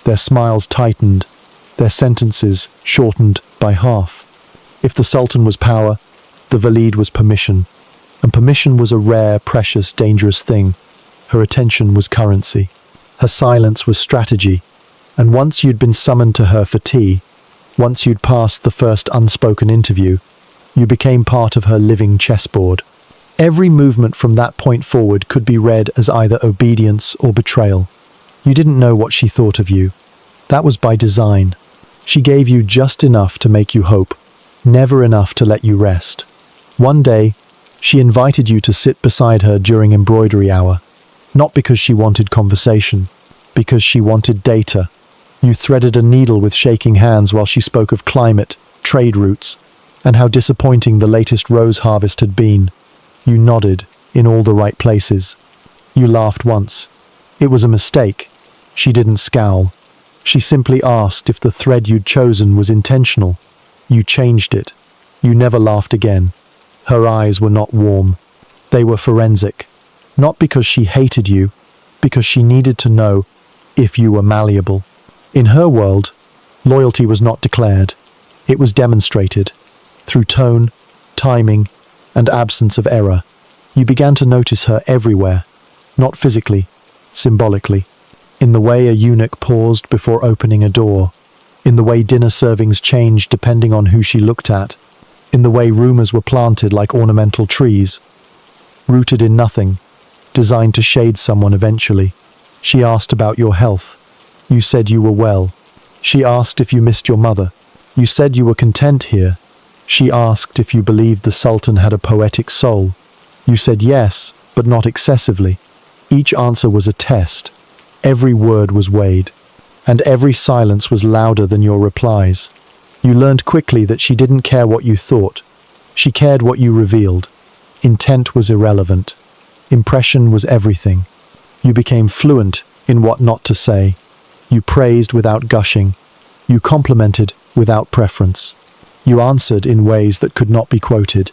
their smiles tightened, their sentences shortened by half. If the Sultan was power, the Valide was permission. And permission was a rare, precious, dangerous thing. Her attention was currency. Her silence was strategy. And once you'd been summoned to her for tea, once you'd passed the first unspoken interview, you became part of her living chessboard. Every movement from that point forward could be read as either obedience or betrayal. You didn't know what she thought of you. That was by design. She gave you just enough to make you hope, never enough to let you rest. One day, she invited you to sit beside her during embroidery hour, not because she wanted conversation, because she wanted data. You threaded a needle with shaking hands while she spoke of climate, trade routes, and how disappointing the latest rose harvest had been. You nodded in all the right places. You laughed once. It was a mistake. She didn't scowl. She simply asked if the thread you'd chosen was intentional. You changed it. You never laughed again. Her eyes were not warm. They were forensic. Not because she hated you, because she needed to know if you were malleable. In her world, loyalty was not declared. It was demonstrated. Through tone, timing, and absence of error. You began to notice her everywhere. Not physically, symbolically. In the way a eunuch paused before opening a door. In the way dinner servings changed depending on who she looked at. In the way rumors were planted like ornamental trees. Rooted in nothing, designed to shade someone eventually. She asked about your health. You said you were well. She asked if you missed your mother. You said you were content here. She asked if you believed the Sultan had a poetic soul. You said yes, but not excessively. Each answer was a test. Every word was weighed. And every silence was louder than your replies. You learned quickly that she didn't care what you thought. She cared what you revealed. Intent was irrelevant. Impression was everything. You became fluent in what not to say. You praised without gushing. You complimented without preference. You answered in ways that could not be quoted.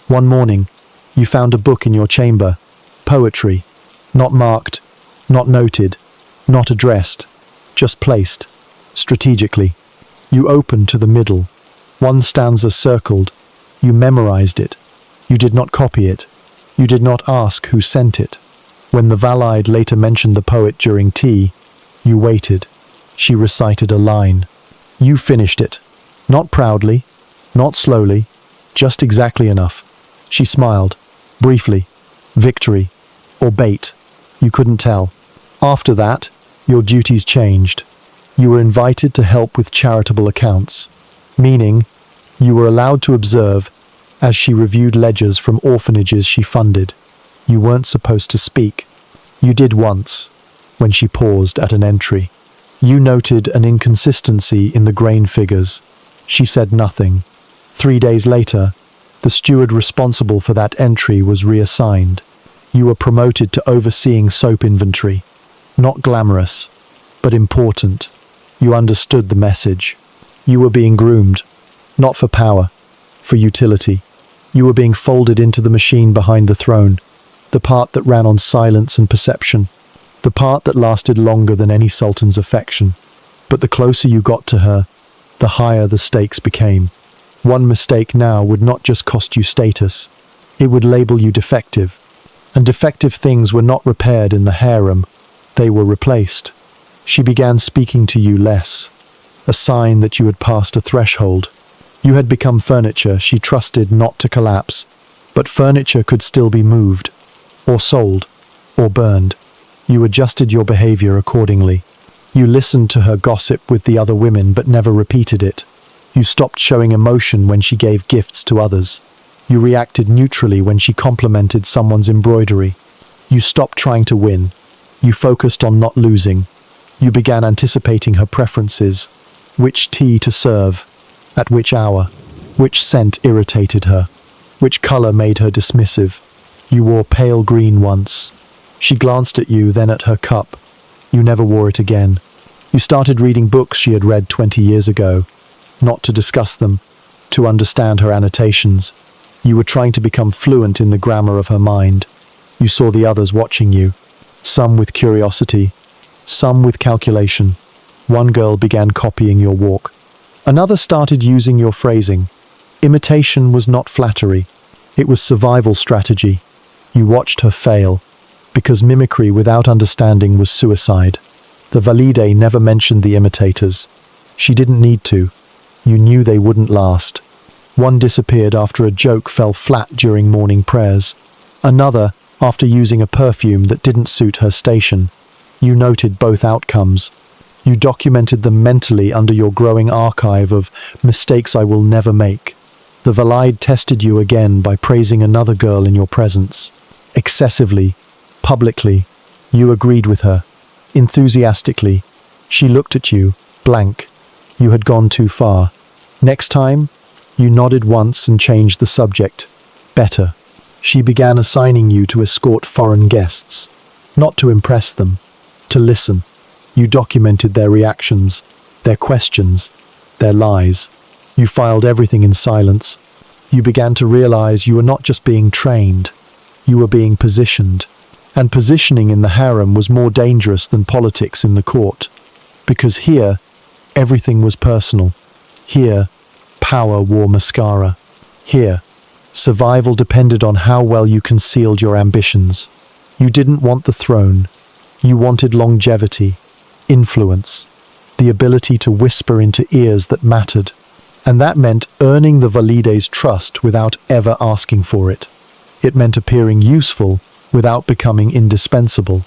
One morning, You found a book in your chamber. Poetry. Not marked, not noted, not addressed, just placed, strategically. You opened to the middle. One stanza circled. You memorized it. You did not copy it. You did not ask who sent it. When the Valide later mentioned the poet during tea, you waited. She recited a line. You finished it. Not proudly, not slowly, just exactly enough. She smiled. Briefly. Victory. Or bait. You couldn't tell. After that, your duties changed. You were invited to help with charitable accounts, meaning you were allowed to observe as she reviewed ledgers from orphanages she funded. You weren't supposed to speak. You did once, when she paused at an entry. You noted an inconsistency in the grain figures. She said nothing. 3 days later, the steward responsible for that entry was reassigned. You were promoted to overseeing soap inventory. Not glamorous, but important. You understood the message. You were being groomed, not for power, for utility. You were being folded into the machine behind the throne, the part that ran on silence and perception, the part that lasted longer than any sultan's affection. But the closer you got to her, the higher the stakes became. One mistake now would not just cost you status, it would label you defective. And defective things were not repaired in the harem, they were replaced. She began speaking to you less, a sign that you had passed a threshold. You had become furniture she trusted not to collapse, but furniture could still be moved, or sold, or burned. You adjusted your behavior accordingly. You listened to her gossip with the other women but never repeated it. You stopped showing emotion when she gave gifts to others. You reacted neutrally when she complimented someone's embroidery. You stopped trying to win. You focused on not losing. You began anticipating her preferences. Which tea to serve, at which hour, which scent irritated her, which color made her dismissive. You wore pale green once. She glanced at you, then at her cup. You never wore it again. You started reading books she had read 20 years ago, not to discuss them, to understand her annotations. You were trying to become fluent in the grammar of her mind. You saw the others watching you, some with curiosity, some with calculation. One girl began copying your walk. Another started using your phrasing. Imitation was not flattery. It was survival strategy. You watched her fail, because mimicry without understanding was suicide. The Valide never mentioned the imitators. She didn't need to. You knew they wouldn't last. One disappeared after a joke fell flat during morning prayers. Another after using a perfume that didn't suit her station. You noted both outcomes. You documented them mentally under your growing archive of mistakes I will never make. The Valide tested you again by praising another girl in your presence. Excessively, publicly, you agreed with her. Enthusiastically, she looked at you, blank. You had gone too far. Next time, you nodded once and changed the subject. Better. She began assigning you to escort foreign guests. Not to impress them, to listen. You documented their reactions, their questions, their lies. You filed everything in silence. You began to realize you were not just being trained, you were being positioned. And positioning in the harem was more dangerous than politics in the court. Because here, everything was personal. Here, power wore mascara. Here, survival depended on how well you concealed your ambitions. You didn't want the throne. You wanted longevity, influence, the ability to whisper into ears that mattered. And that meant earning the Valide's trust without ever asking for it. It meant appearing useful without becoming indispensable,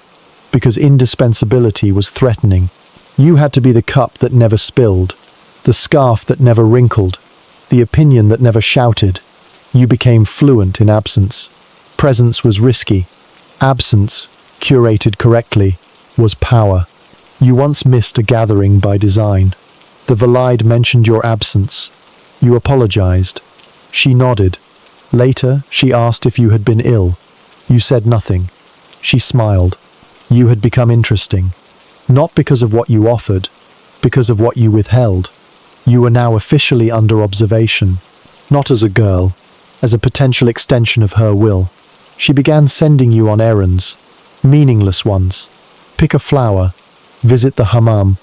because indispensability was threatening. You had to be the cup that never spilled, the scarf that never wrinkled, the opinion that never shouted. You became fluent in absence. Presence was risky. Absence, curated correctly, was power. You once missed a gathering by design. The Valide mentioned your absence. You apologized. She nodded. Later, she asked if you had been ill. You said nothing. She smiled. You had become interesting. Not because of what you offered, because of what you withheld. You were now officially under observation. Not as a girl, as a potential extension of her will. She began sending you on errands, meaningless ones. Pick a flower, visit the hammam,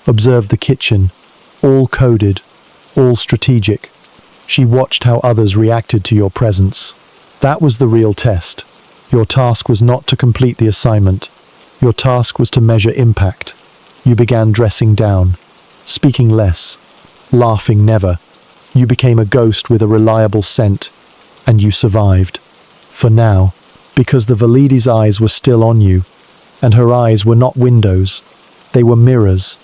observe the kitchen, all coded, all strategic. She watched how others reacted to your presence. That was the real test. Your task was not to complete the assignment. Your task was to measure impact. You began dressing down, speaking less, laughing never. You became a ghost with a reliable scent, and you survived. For now, because the Validi's eyes were still on you, and her eyes were not windows, they were mirrors.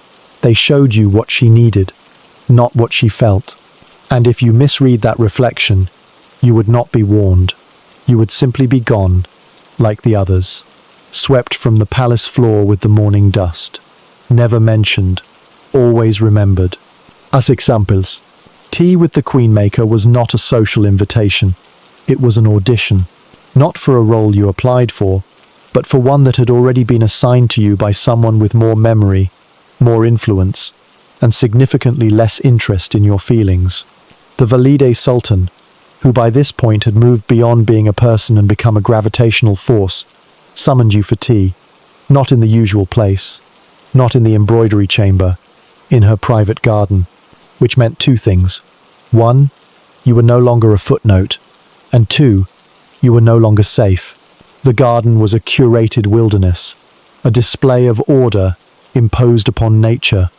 They showed you what she needed, not what she felt. And if you misread that reflection, you would not be warned. You would simply be gone, like the others, swept from the palace floor with the morning dust. Never mentioned, always remembered. As examples, tea with the Queenmaker was not a social invitation. It was an audition, not for a role you applied for, but for one that had already been assigned to you by someone with more memory, more influence, and significantly less interest in your feelings. The Valide Sultan, who by this point had moved beyond being a person and become a gravitational force, summoned you for tea, not in the usual place, not in the embroidery chamber, in her private garden, which meant two things. One, you were no longer a footnote, and two, you were no longer safe. The garden was a curated wilderness, a display of order imposed upon nature,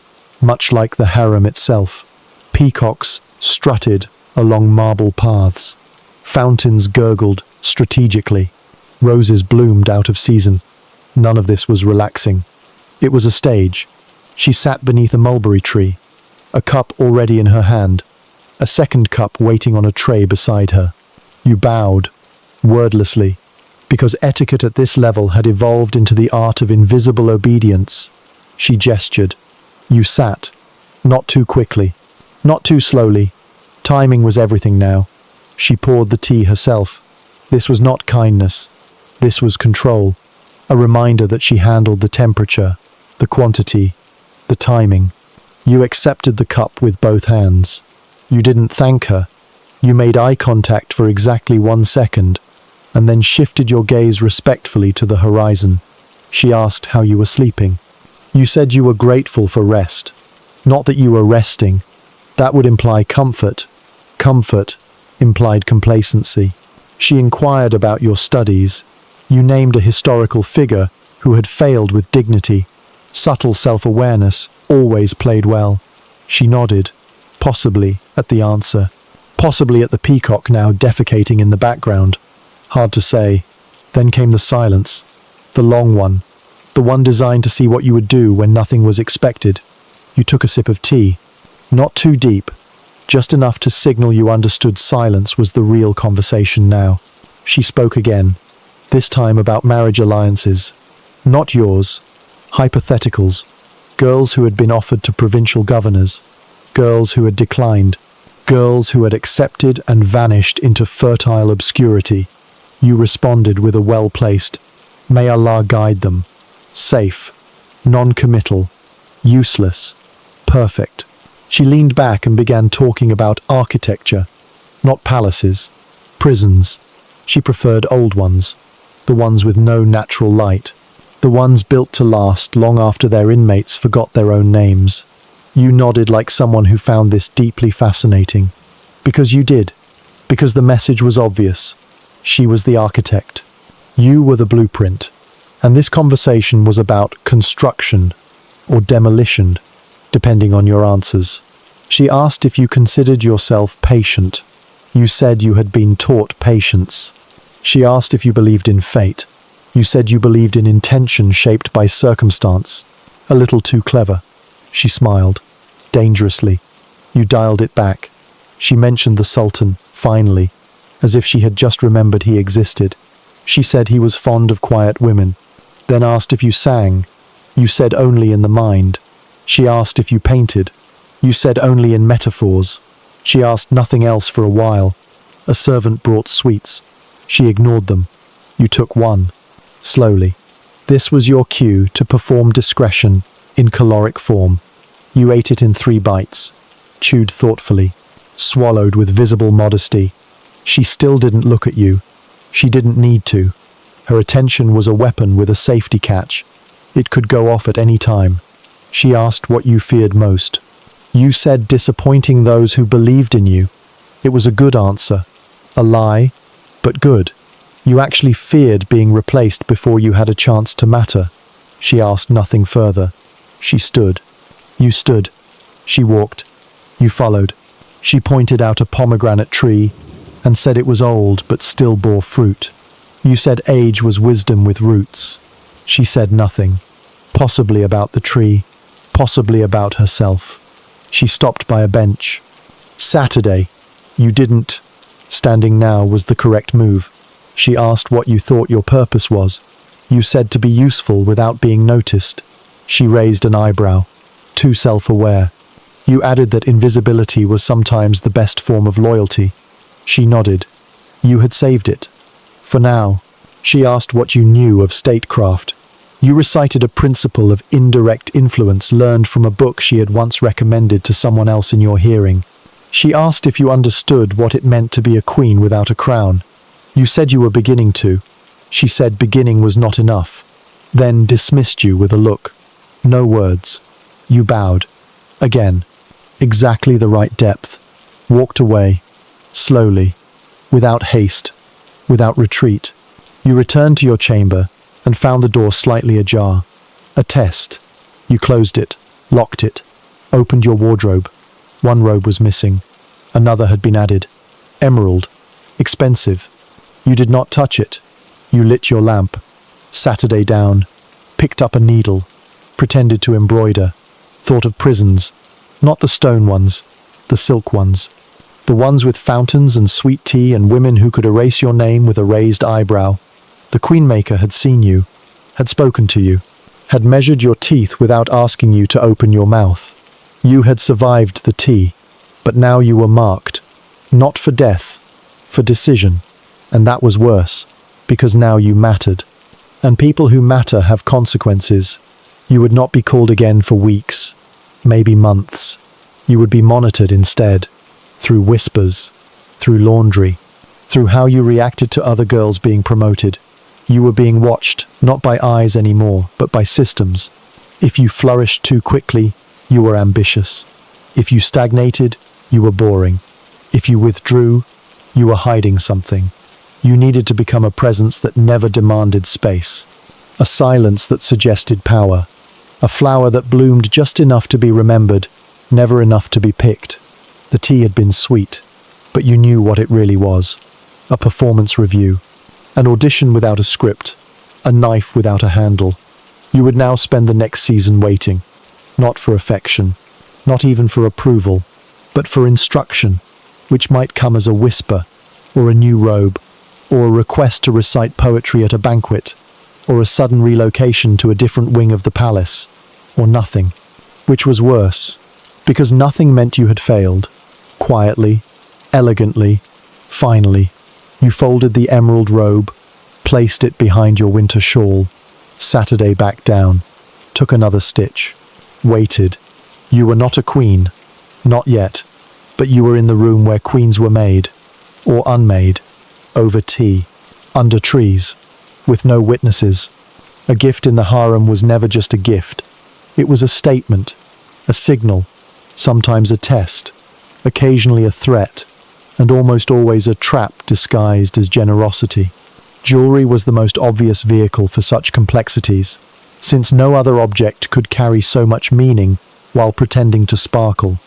much like the harem itself. Peacocks strutted along marble paths. Fountains gurgled strategically. Roses bloomed out of season. None of this was relaxing. It was a stage. She sat beneath a mulberry tree, a cup already in her hand, a second cup waiting on a tray beside her. You bowed, wordlessly, because etiquette at this level had evolved into the art of invisible obedience. She gestured. You sat, not too quickly, not too slowly. Timing was everything now. She poured the tea herself. This was not kindness. This was control. A reminder that she handled the temperature, the quantity, the timing. You accepted the cup with both hands. You didn't thank her. You made eye contact for exactly 1 second, and then shifted your gaze respectfully to the horizon. She asked how you were sleeping. You said you were grateful for rest, not that you were resting. That would imply comfort. Comfort implied complacency. She inquired about your studies. You named a historical figure who had failed with dignity. Subtle self-awareness always played well. She nodded, possibly at the answer, possibly at the peacock now defecating in the background. Hard to say. Then came the silence, the long one, the one designed to see what you would do when nothing was expected. You took a sip of tea, not too deep, just enough to signal you understood silence was the real conversation now. She spoke again, this time about marriage alliances. Not yours. Hypotheticals. Girls who had been offered to provincial governors. Girls who had declined. Girls who had accepted and vanished into fertile obscurity. You responded with a well-placed, "May Allah guide them." Safe. Non-committal. Useless. Perfect. She leaned back and began talking about architecture. Not palaces. Prisons. She preferred old ones. The ones with no natural light. The ones built to last long after their inmates forgot their own names. You nodded like someone who found this deeply fascinating. Because you did. Because the message was obvious. She was the architect. You were the blueprint. And this conversation was about construction or demolition, depending on your answers. She asked if you considered yourself patient. You said you had been taught patience. She asked if you believed in fate. You said you believed in intention shaped by circumstance. A little too clever. She smiled. Dangerously. You dialed it back. She mentioned the Sultan, finally, as if she had just remembered he existed. She said he was fond of quiet women. Then asked if you sang. You said only in the mind. She asked if you painted. You said only in metaphors. She asked nothing else for a while. A servant brought sweets. She ignored them. You took one. Slowly. This was your cue to perform discretion in caloric form. You ate it in 3 bites, chewed thoughtfully, swallowed with visible modesty. She still didn't look at you. She didn't need to. Her attention was a weapon with a safety catch. It could go off at any time. She asked what you feared most. You said disappointing those who believed in you. It was a good answer. A lie, but good. You actually feared being replaced before you had a chance to matter. She asked nothing further. She stood. You stood. She walked. You followed. She pointed out a pomegranate tree and said it was old but still bore fruit. You said age was wisdom with roots. She said nothing. Possibly about the tree. Possibly about herself. She stopped by a bench. Saturday. You didn't. Standing now was the correct move. She asked what you thought your purpose was. You said to be useful without being noticed. She raised an eyebrow. Too self-aware. You added that invisibility was sometimes the best form of loyalty. She nodded. You had saved it. For now. She asked what you knew of statecraft. You recited a principle of indirect influence learned from a book she had once recommended to someone else in your hearing. She asked if you understood what it meant to be a queen without a crown. You said you were beginning to. She said beginning was not enough. Then dismissed you with a look. No words. You bowed. Again. Exactly the right depth. Walked away. Slowly. Without haste. Without retreat. You returned to your chamber and found the door slightly ajar. A test. You closed it. Locked it. Opened your wardrobe. One robe was missing. Another had been added. Emerald. Expensive. You did not touch it. You lit your lamp. Saturday down. Picked up a needle. Pretended to embroider. Thought of prisons. Not the stone ones. The silk ones. The ones with fountains and sweet tea and women who could erase your name with a raised eyebrow. The Queenmaker had seen you. Had spoken to you. Had measured your teeth without asking you to open your mouth. You had survived the tea. But now you were marked. Not for death. For decision. And that was worse. Because now you mattered. And people who matter have consequences. You would not be called again for weeks. Maybe months. You would be monitored instead. Through whispers. Through laundry. Through how you reacted to other girls being promoted. You were being watched, not by eyes anymore, but by systems. If you flourished too quickly, you were ambitious. If you stagnated, you were boring. If you withdrew, you were hiding something. You needed to become a presence that never demanded space. A silence that suggested power. A flower that bloomed just enough to be remembered, never enough to be picked. The tea had been sweet, but you knew what it really was. A performance review. An audition without a script. A knife without a handle. You would now spend the next season waiting. Not for affection. Not even for approval. But for instruction, which might come as a whisper, or a new robe, or a request to recite poetry at a banquet, or a sudden relocation to a different wing of the palace, or nothing, which was worse, because nothing meant you had failed. Quietly, elegantly, finally, you folded the emerald robe, placed it behind your winter shawl, Saturday back down, took another stitch, waited. You were not a queen, not yet, but you were in the room where queens were made, or unmade, over tea, under trees, with no witnesses. A gift in the harem was never just a gift. It was a statement, a signal, sometimes a test, occasionally a threat, and almost always a trap disguised as generosity. Jewelry was the most obvious vehicle for such complexities, since no other object could carry so much meaning while pretending to sparkle.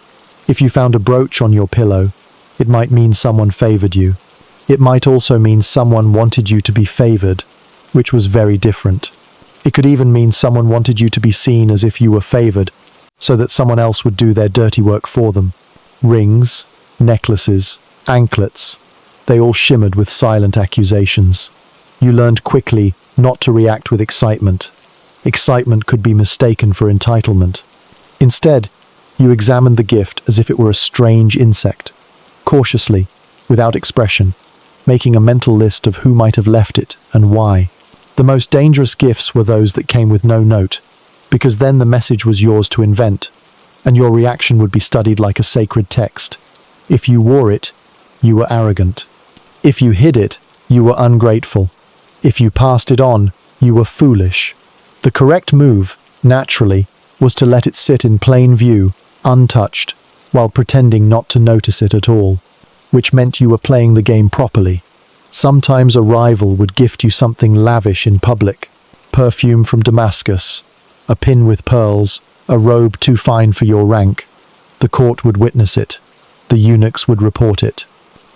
If you found a brooch on your pillow, it might mean someone favored you. It might also mean someone wanted you to be favored, which was very different. It could even mean someone wanted you to be seen as if you were favored, so that someone else would do their dirty work for them. Rings, necklaces, anklets, they all shimmered with silent accusations. You learned quickly not to react with excitement. Excitement could be mistaken for entitlement. Instead, you examined the gift as if it were a strange insect, cautiously, without expression, making a mental list of who might have left it and why. The most dangerous gifts were those that came with no note, because then the message was yours to invent, and your reaction would be studied like a sacred text. If you wore it, you were arrogant. If you hid it, You were ungrateful. If you passed it on, you were foolish. The correct move, naturally, was to let it sit in plain view, untouched, while pretending not to notice it at all, which meant you were playing the game properly. Sometimes a rival would gift you something lavish in public: perfume from Damascus, a pin with pearls, a robe too fine for your rank. The court would witness it. The eunuchs would report it.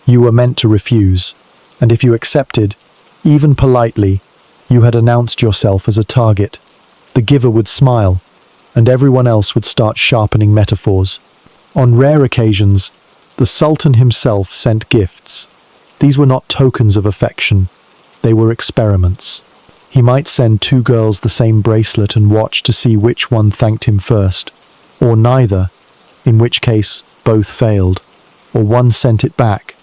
You were meant to refuse, and if you accepted, even politely, you had announced yourself as a target. The giver would smile, and everyone else would start sharpening metaphors. On rare occasions, the Sultan himself sent gifts. These were not tokens of affection. They were experiments. He might send two girls the same bracelet and watch to see which one thanked him first, or neither, in which case both failed, or one sent it back,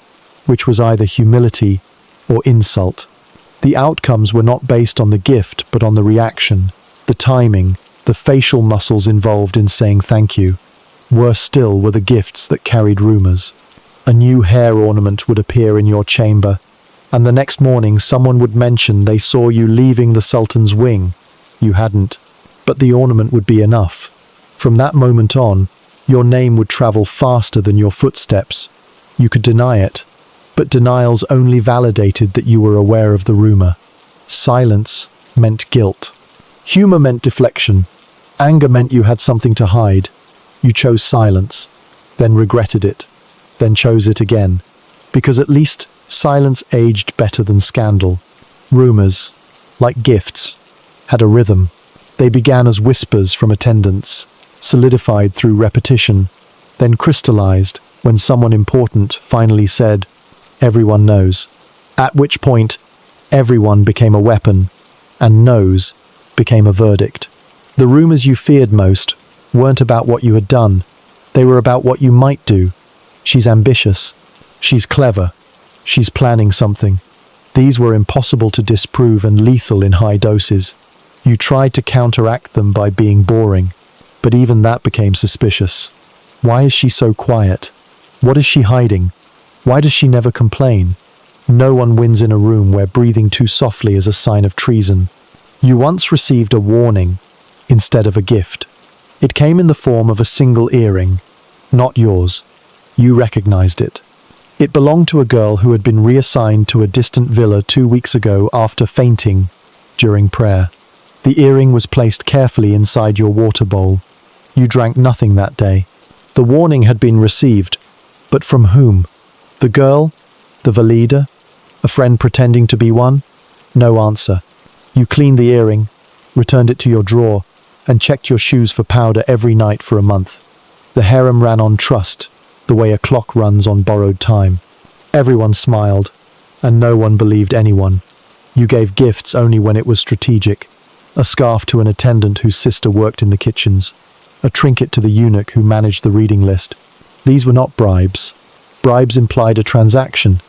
which was either humility or insult. The outcomes were not based on the gift, but on the reaction, the timing, the facial muscles involved in saying thank you. Worse still were the gifts that carried rumors. A new hair ornament would appear in your chamber, and the next morning someone would mention they saw you leaving the Sultan's wing. You hadn't, but the ornament would be enough. From that moment on, your name would travel faster than your footsteps. You could deny it, but denials only validated that you were aware of the rumor. Silence meant guilt. Humor meant deflection. Anger meant you had something to hide. You chose silence, then regretted it, then chose it again, because at least silence aged better than scandal. Rumors, like gifts, had a rhythm. They began as whispers from attendants, solidified through repetition, then crystallized when someone important finally said, "Everyone knows," at which point everyone became a weapon, and knows became a verdict. The rumors you feared most weren't about what you had done. They were about what you might do. She's ambitious. She's clever. She's planning something. These were impossible to disprove and lethal in high doses. You tried to counteract them by being boring, but even that became suspicious. Why is she so quiet? What is she hiding? Why does she never complain? No one wins in a room where breathing too softly is a sign of treason. You once received a warning instead of a gift. It came in the form of a single earring, not yours. You recognized it. It belonged to a girl who had been reassigned to a distant villa 2 weeks ago after fainting during prayer. The earring was placed carefully inside your water bowl. You drank nothing that day. The warning had been received, but from whom? The girl? The Valida? A friend pretending to be one? No answer. You cleaned the earring, returned it to your drawer, and checked your shoes for powder every night for a month. The harem ran on trust, the way a clock runs on borrowed time. Everyone smiled, and no one believed anyone. You gave gifts only when it was strategic. A scarf to an attendant whose sister worked in the kitchens. A trinket to the eunuch who managed the reading list. These were not bribes. Bribes implied a transaction.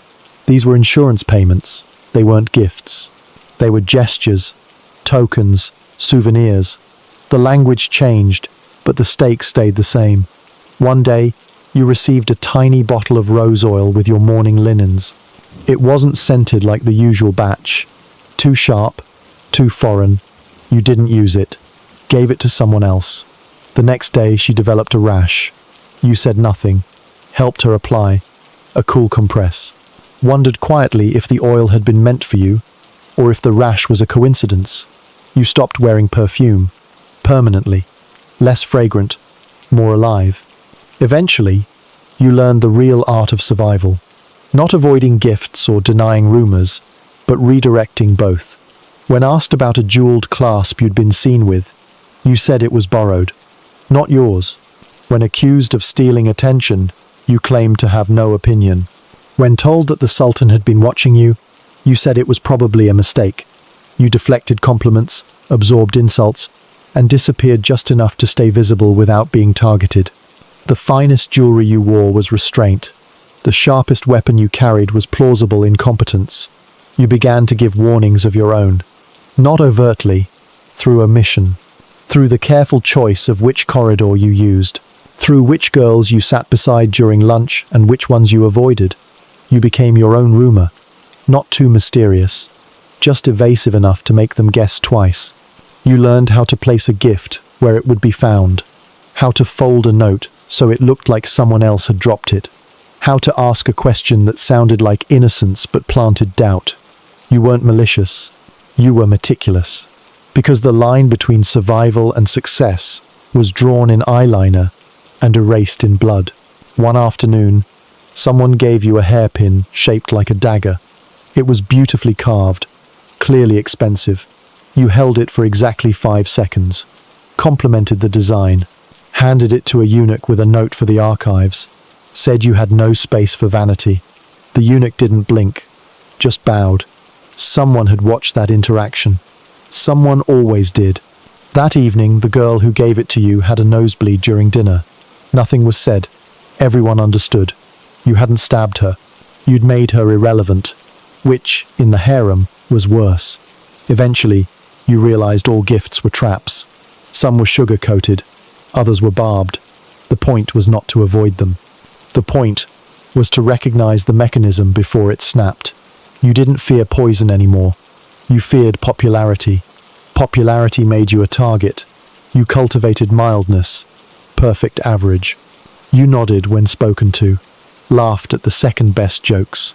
These were insurance payments. They weren't gifts. They were gestures, tokens, souvenirs. The language changed, but the stakes stayed the same. One day, you received a tiny bottle of rose oil with your morning linens. It wasn't scented like the usual batch. Too sharp, too foreign. You didn't use it. Gave it to someone else. The next day, she developed a rash. You said nothing. Helped her apply. A cool compress. Wondered quietly if the oil had been meant for you, or if the rash was a coincidence. You stopped wearing perfume. Permanently. Less fragrant. More alive. Eventually, you learned the real art of survival. Not avoiding gifts or denying rumors, but redirecting both. When asked about a jeweled clasp you'd been seen with, you said it was borrowed. Not yours. When accused of stealing attention, you claimed to have no opinion. When told that the Sultan had been watching you, you said it was probably a mistake. You deflected compliments, absorbed insults, and disappeared just enough to stay visible without being targeted. The finest jewelry you wore was restraint. The sharpest weapon you carried was plausible incompetence. You began to give warnings of your own. Not overtly, through omission. Through the careful choice of which corridor you used. Through which girls you sat beside during lunch and which ones you avoided. You became your own rumor. Not too mysterious, just evasive enough to make them guess twice. You learned how to place a gift where it would be found, how to fold a note so it looked like someone else had dropped it, how to ask a question that sounded like innocence but planted doubt. You weren't malicious, you were meticulous, because the line between survival and success was drawn in eyeliner and erased in blood. One afternoon, someone gave you a hairpin shaped like a dagger. It was beautifully carved, clearly expensive. You held it for exactly 5 seconds, complimented the design, handed it to a eunuch with a note for the archives, said you had no space for vanity. The eunuch didn't blink, just bowed. Someone had watched that interaction. Someone always did. That evening, the girl who gave it to you had a nosebleed during dinner. Nothing was said. Everyone understood. You hadn't stabbed her. You'd made her irrelevant, which, in the harem, was worse. Eventually, you realized all gifts were traps. Some were sugar-coated, others were barbed. The point was not to avoid them. The point was to recognize the mechanism before it snapped. You didn't fear poison anymore. You feared popularity. Popularity made you a target. You cultivated mildness, perfect average. You nodded when spoken to, laughed at the second-best jokes,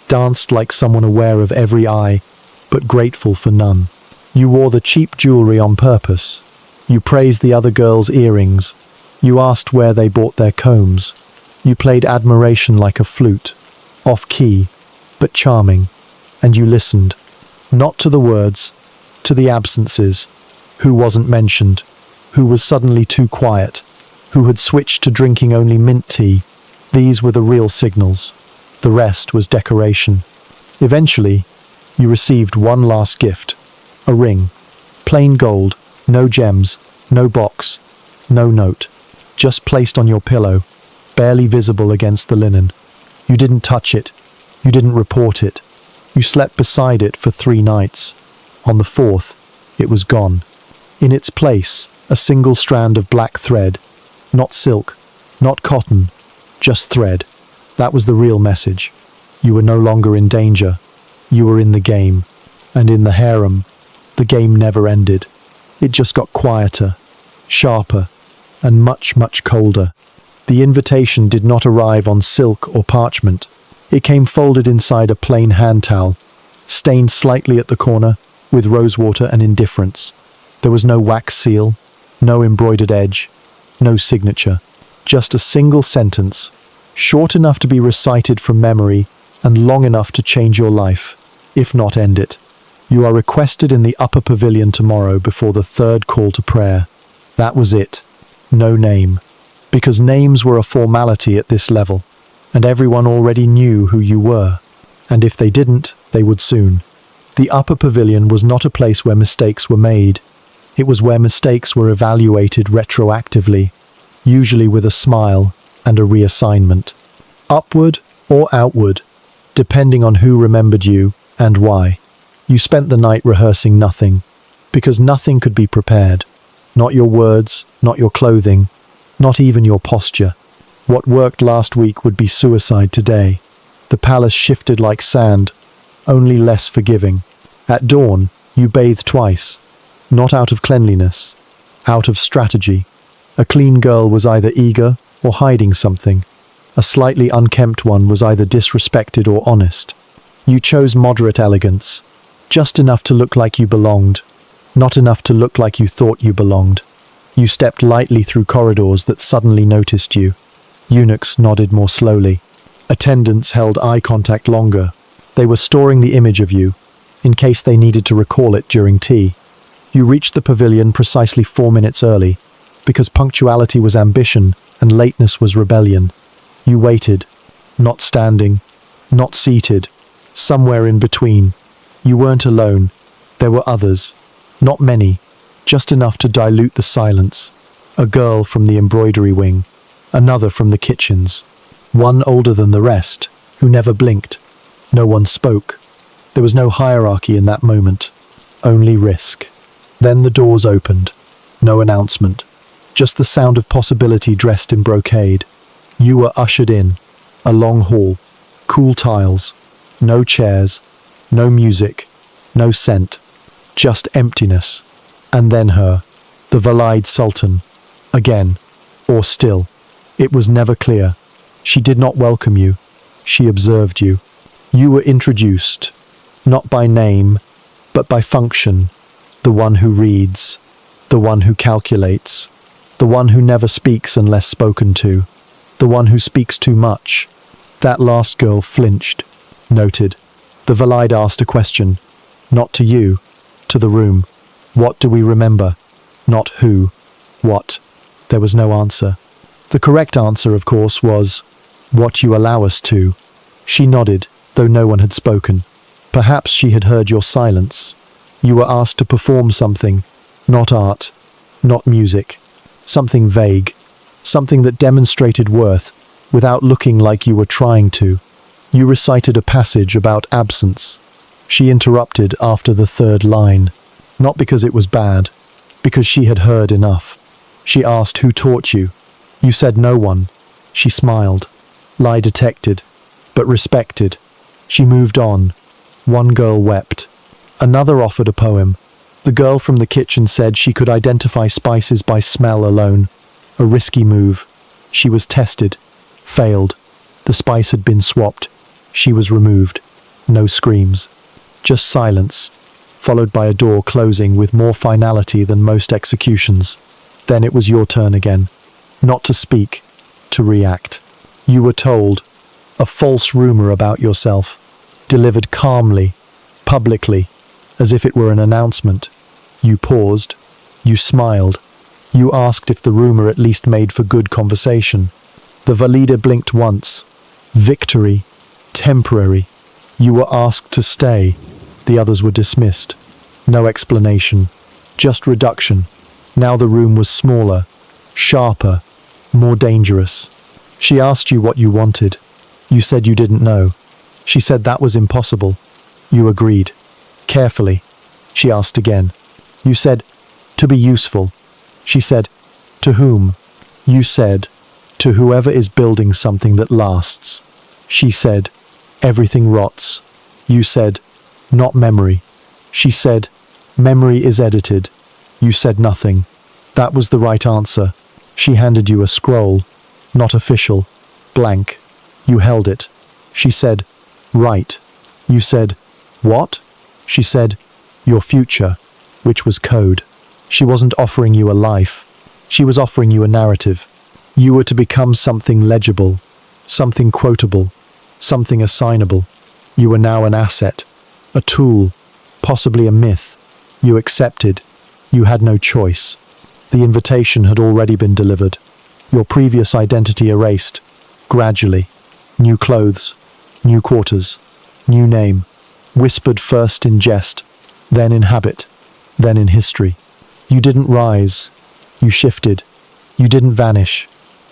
danced like someone aware of every eye, but grateful for none. You wore the cheap jewelry on purpose. You praised the other girls' earrings. You asked where they bought their combs. You played admiration like a flute, off-key, but charming. And you listened, not to the words, to the absences. Who wasn't mentioned? Who was suddenly too quiet? Who had switched to drinking only mint tea? These were the real signals. The rest was decoration. Eventually, you received one last gift. A ring. Plain gold, no gems, no box, no note. Just placed on your pillow, barely visible against the linen. You didn't touch it. You didn't report it. You slept beside it for 3 nights. On the 4th, it was gone. In its place, a single strand of black thread. Not silk, not cotton, just thread. That was the real message. You were no longer in danger. You were in the game. And in the harem, the game never ended. It just got quieter, sharper, and much, much colder. The invitation did not arrive on silk or parchment. It came folded inside a plain hand towel, stained slightly at the corner with rosewater and indifference. There was no wax seal, no embroidered edge, no signature. Just a single sentence, short enough to be recited from memory and long enough to change your life, if not end it. You are requested in the upper pavilion tomorrow before the 3rd call to prayer. That was it. No name. Because names were a formality at this level, and everyone already knew who you were. And if they didn't, they would soon. The upper pavilion was not a place where mistakes were made. It was where mistakes were evaluated retroactively, usually with a smile and a reassignment. Upward or outward, depending on who remembered you and why. You spent the night rehearsing nothing, because nothing could be prepared. Not your words, not your clothing, not even your posture. What worked last week would be suicide today. The palace shifted like sand, only less forgiving. At dawn, you bathed twice, not out of cleanliness, out of strategy. A clean girl was either eager or hiding something. A slightly unkempt one was either disrespected or honest. You chose moderate elegance, just enough to look like you belonged, not enough to look like you thought you belonged. You stepped lightly through corridors that suddenly noticed you. Eunuchs nodded more slowly. Attendants held eye contact longer. They were storing the image of you, in case they needed to recall it during tea. You reached the pavilion precisely 4 minutes early, because punctuality was ambition and lateness was rebellion. You waited, not standing, not seated, somewhere in between. You weren't alone. There were others. Not many, just enough to dilute the silence. A girl from the embroidery wing, another from the kitchens. One older than the rest, who never blinked. No one spoke. There was no hierarchy in that moment, only risk. Then the doors opened. No announcement, just the sound of possibility dressed in brocade. You were ushered in. A long hall, cool tiles, no chairs, No music, no scent, just emptiness. And then her, the Valide Sultan. Again, or still. It was never clear. She did not welcome you. She observed you. You were introduced, not by name, but by function. The one who reads, the one who calculates, the one who never speaks unless spoken to, the one who speaks too much. That last girl flinched, noted. The Valide asked a question, not to you, to the room. What do we remember? Not who, what. There was no answer. The correct answer, of course, was, what you allow us to. She nodded, though no one had spoken. Perhaps she had heard your silence. You were asked to perform something, not art, not music, something vague, something that demonstrated worth without looking like you were trying to. You recited a passage about absence. She interrupted after the third line, not because it was bad, because she had heard enough. She asked who taught you. You said no one. She smiled. Lie detected, but respected. She moved on. One girl wept. Another offered a poem. The girl from the kitchen said she could identify spices by smell alone. A risky move. She was tested. Failed. The spice had been swapped. She was removed. No screams. Just silence, followed by a door closing with more finality than most executions. Then it was your turn again. Not to speak, to react. You were told. A false rumor about yourself. Delivered calmly, publicly, as if it were an announcement. You paused. You smiled. You asked if the rumor at least made for good conversation. The Valide blinked once. Victory. Temporary. You were asked to stay. The others were dismissed. No explanation. Just reduction. Now the room was smaller, sharper, more dangerous. She asked you what you wanted. You said you didn't know. She said that was impossible. You agreed. Carefully. She asked again. You said, to be useful. She said, to whom? You said, to whoever is building something that lasts. She said, everything rots. You said, not memory. She said, memory is edited. You said nothing. That was the right answer. She handed you a scroll. Not official. Blank. You held it. She said, right. You said, what? She said, your future, which was code. She wasn't offering you a life. She was offering you a narrative. You were to become something legible, something quotable, something assignable. You were now an asset, a tool, possibly a myth. You accepted. You had no choice. The invitation had already been delivered. Your previous identity erased, gradually. New clothes, new quarters, new name, whispered first in jest, then in habit, then in history. You didn't rise. You shifted. You didn't vanish.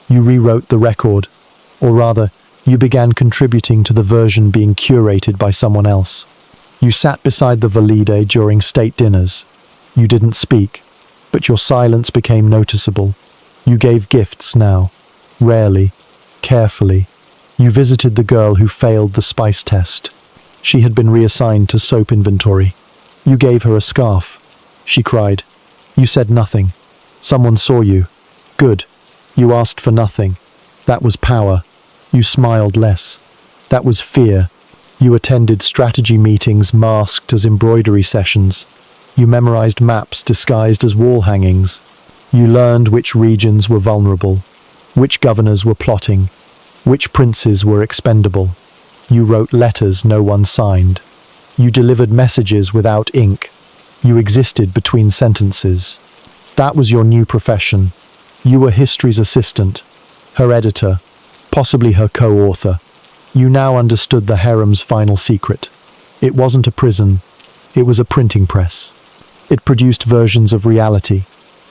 You rewrote the record, or rather, you began contributing to the version being curated by someone else. You sat beside the Valide during state dinners. You didn't speak, but your silence became noticeable. You gave gifts now, rarely, carefully. You visited the girl who failed the spice test. She had been reassigned to soap inventory. You gave her a scarf. She cried. You said nothing. Someone saw you. Good. You asked for nothing. That was power. You smiled less. That was fear. You attended strategy meetings masked as embroidery sessions. You memorized maps disguised as wall hangings. You learned which regions were vulnerable, which governors were plotting, which princes were expendable. You wrote letters no one signed. You delivered messages without ink. You existed between sentences. That was your new profession. You were history's assistant, her editor, possibly her co-author. You now understood the harem's final secret. It wasn't a prison. It was a printing press. It produced versions of reality,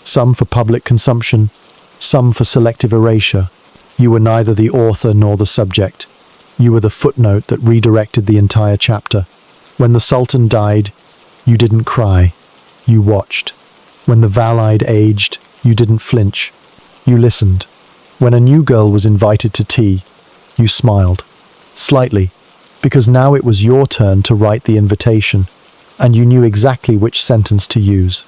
some for public consumption, some for selective erasure. You were neither the author nor the subject. You were the footnote that redirected the entire chapter. When the Sultan died, you didn't cry. You watched. When the Valide aged, you didn't flinch. You listened. When a new girl was invited to tea, you smiled. Slightly, because now it was your turn to write the invitation, and you knew exactly which sentence to use.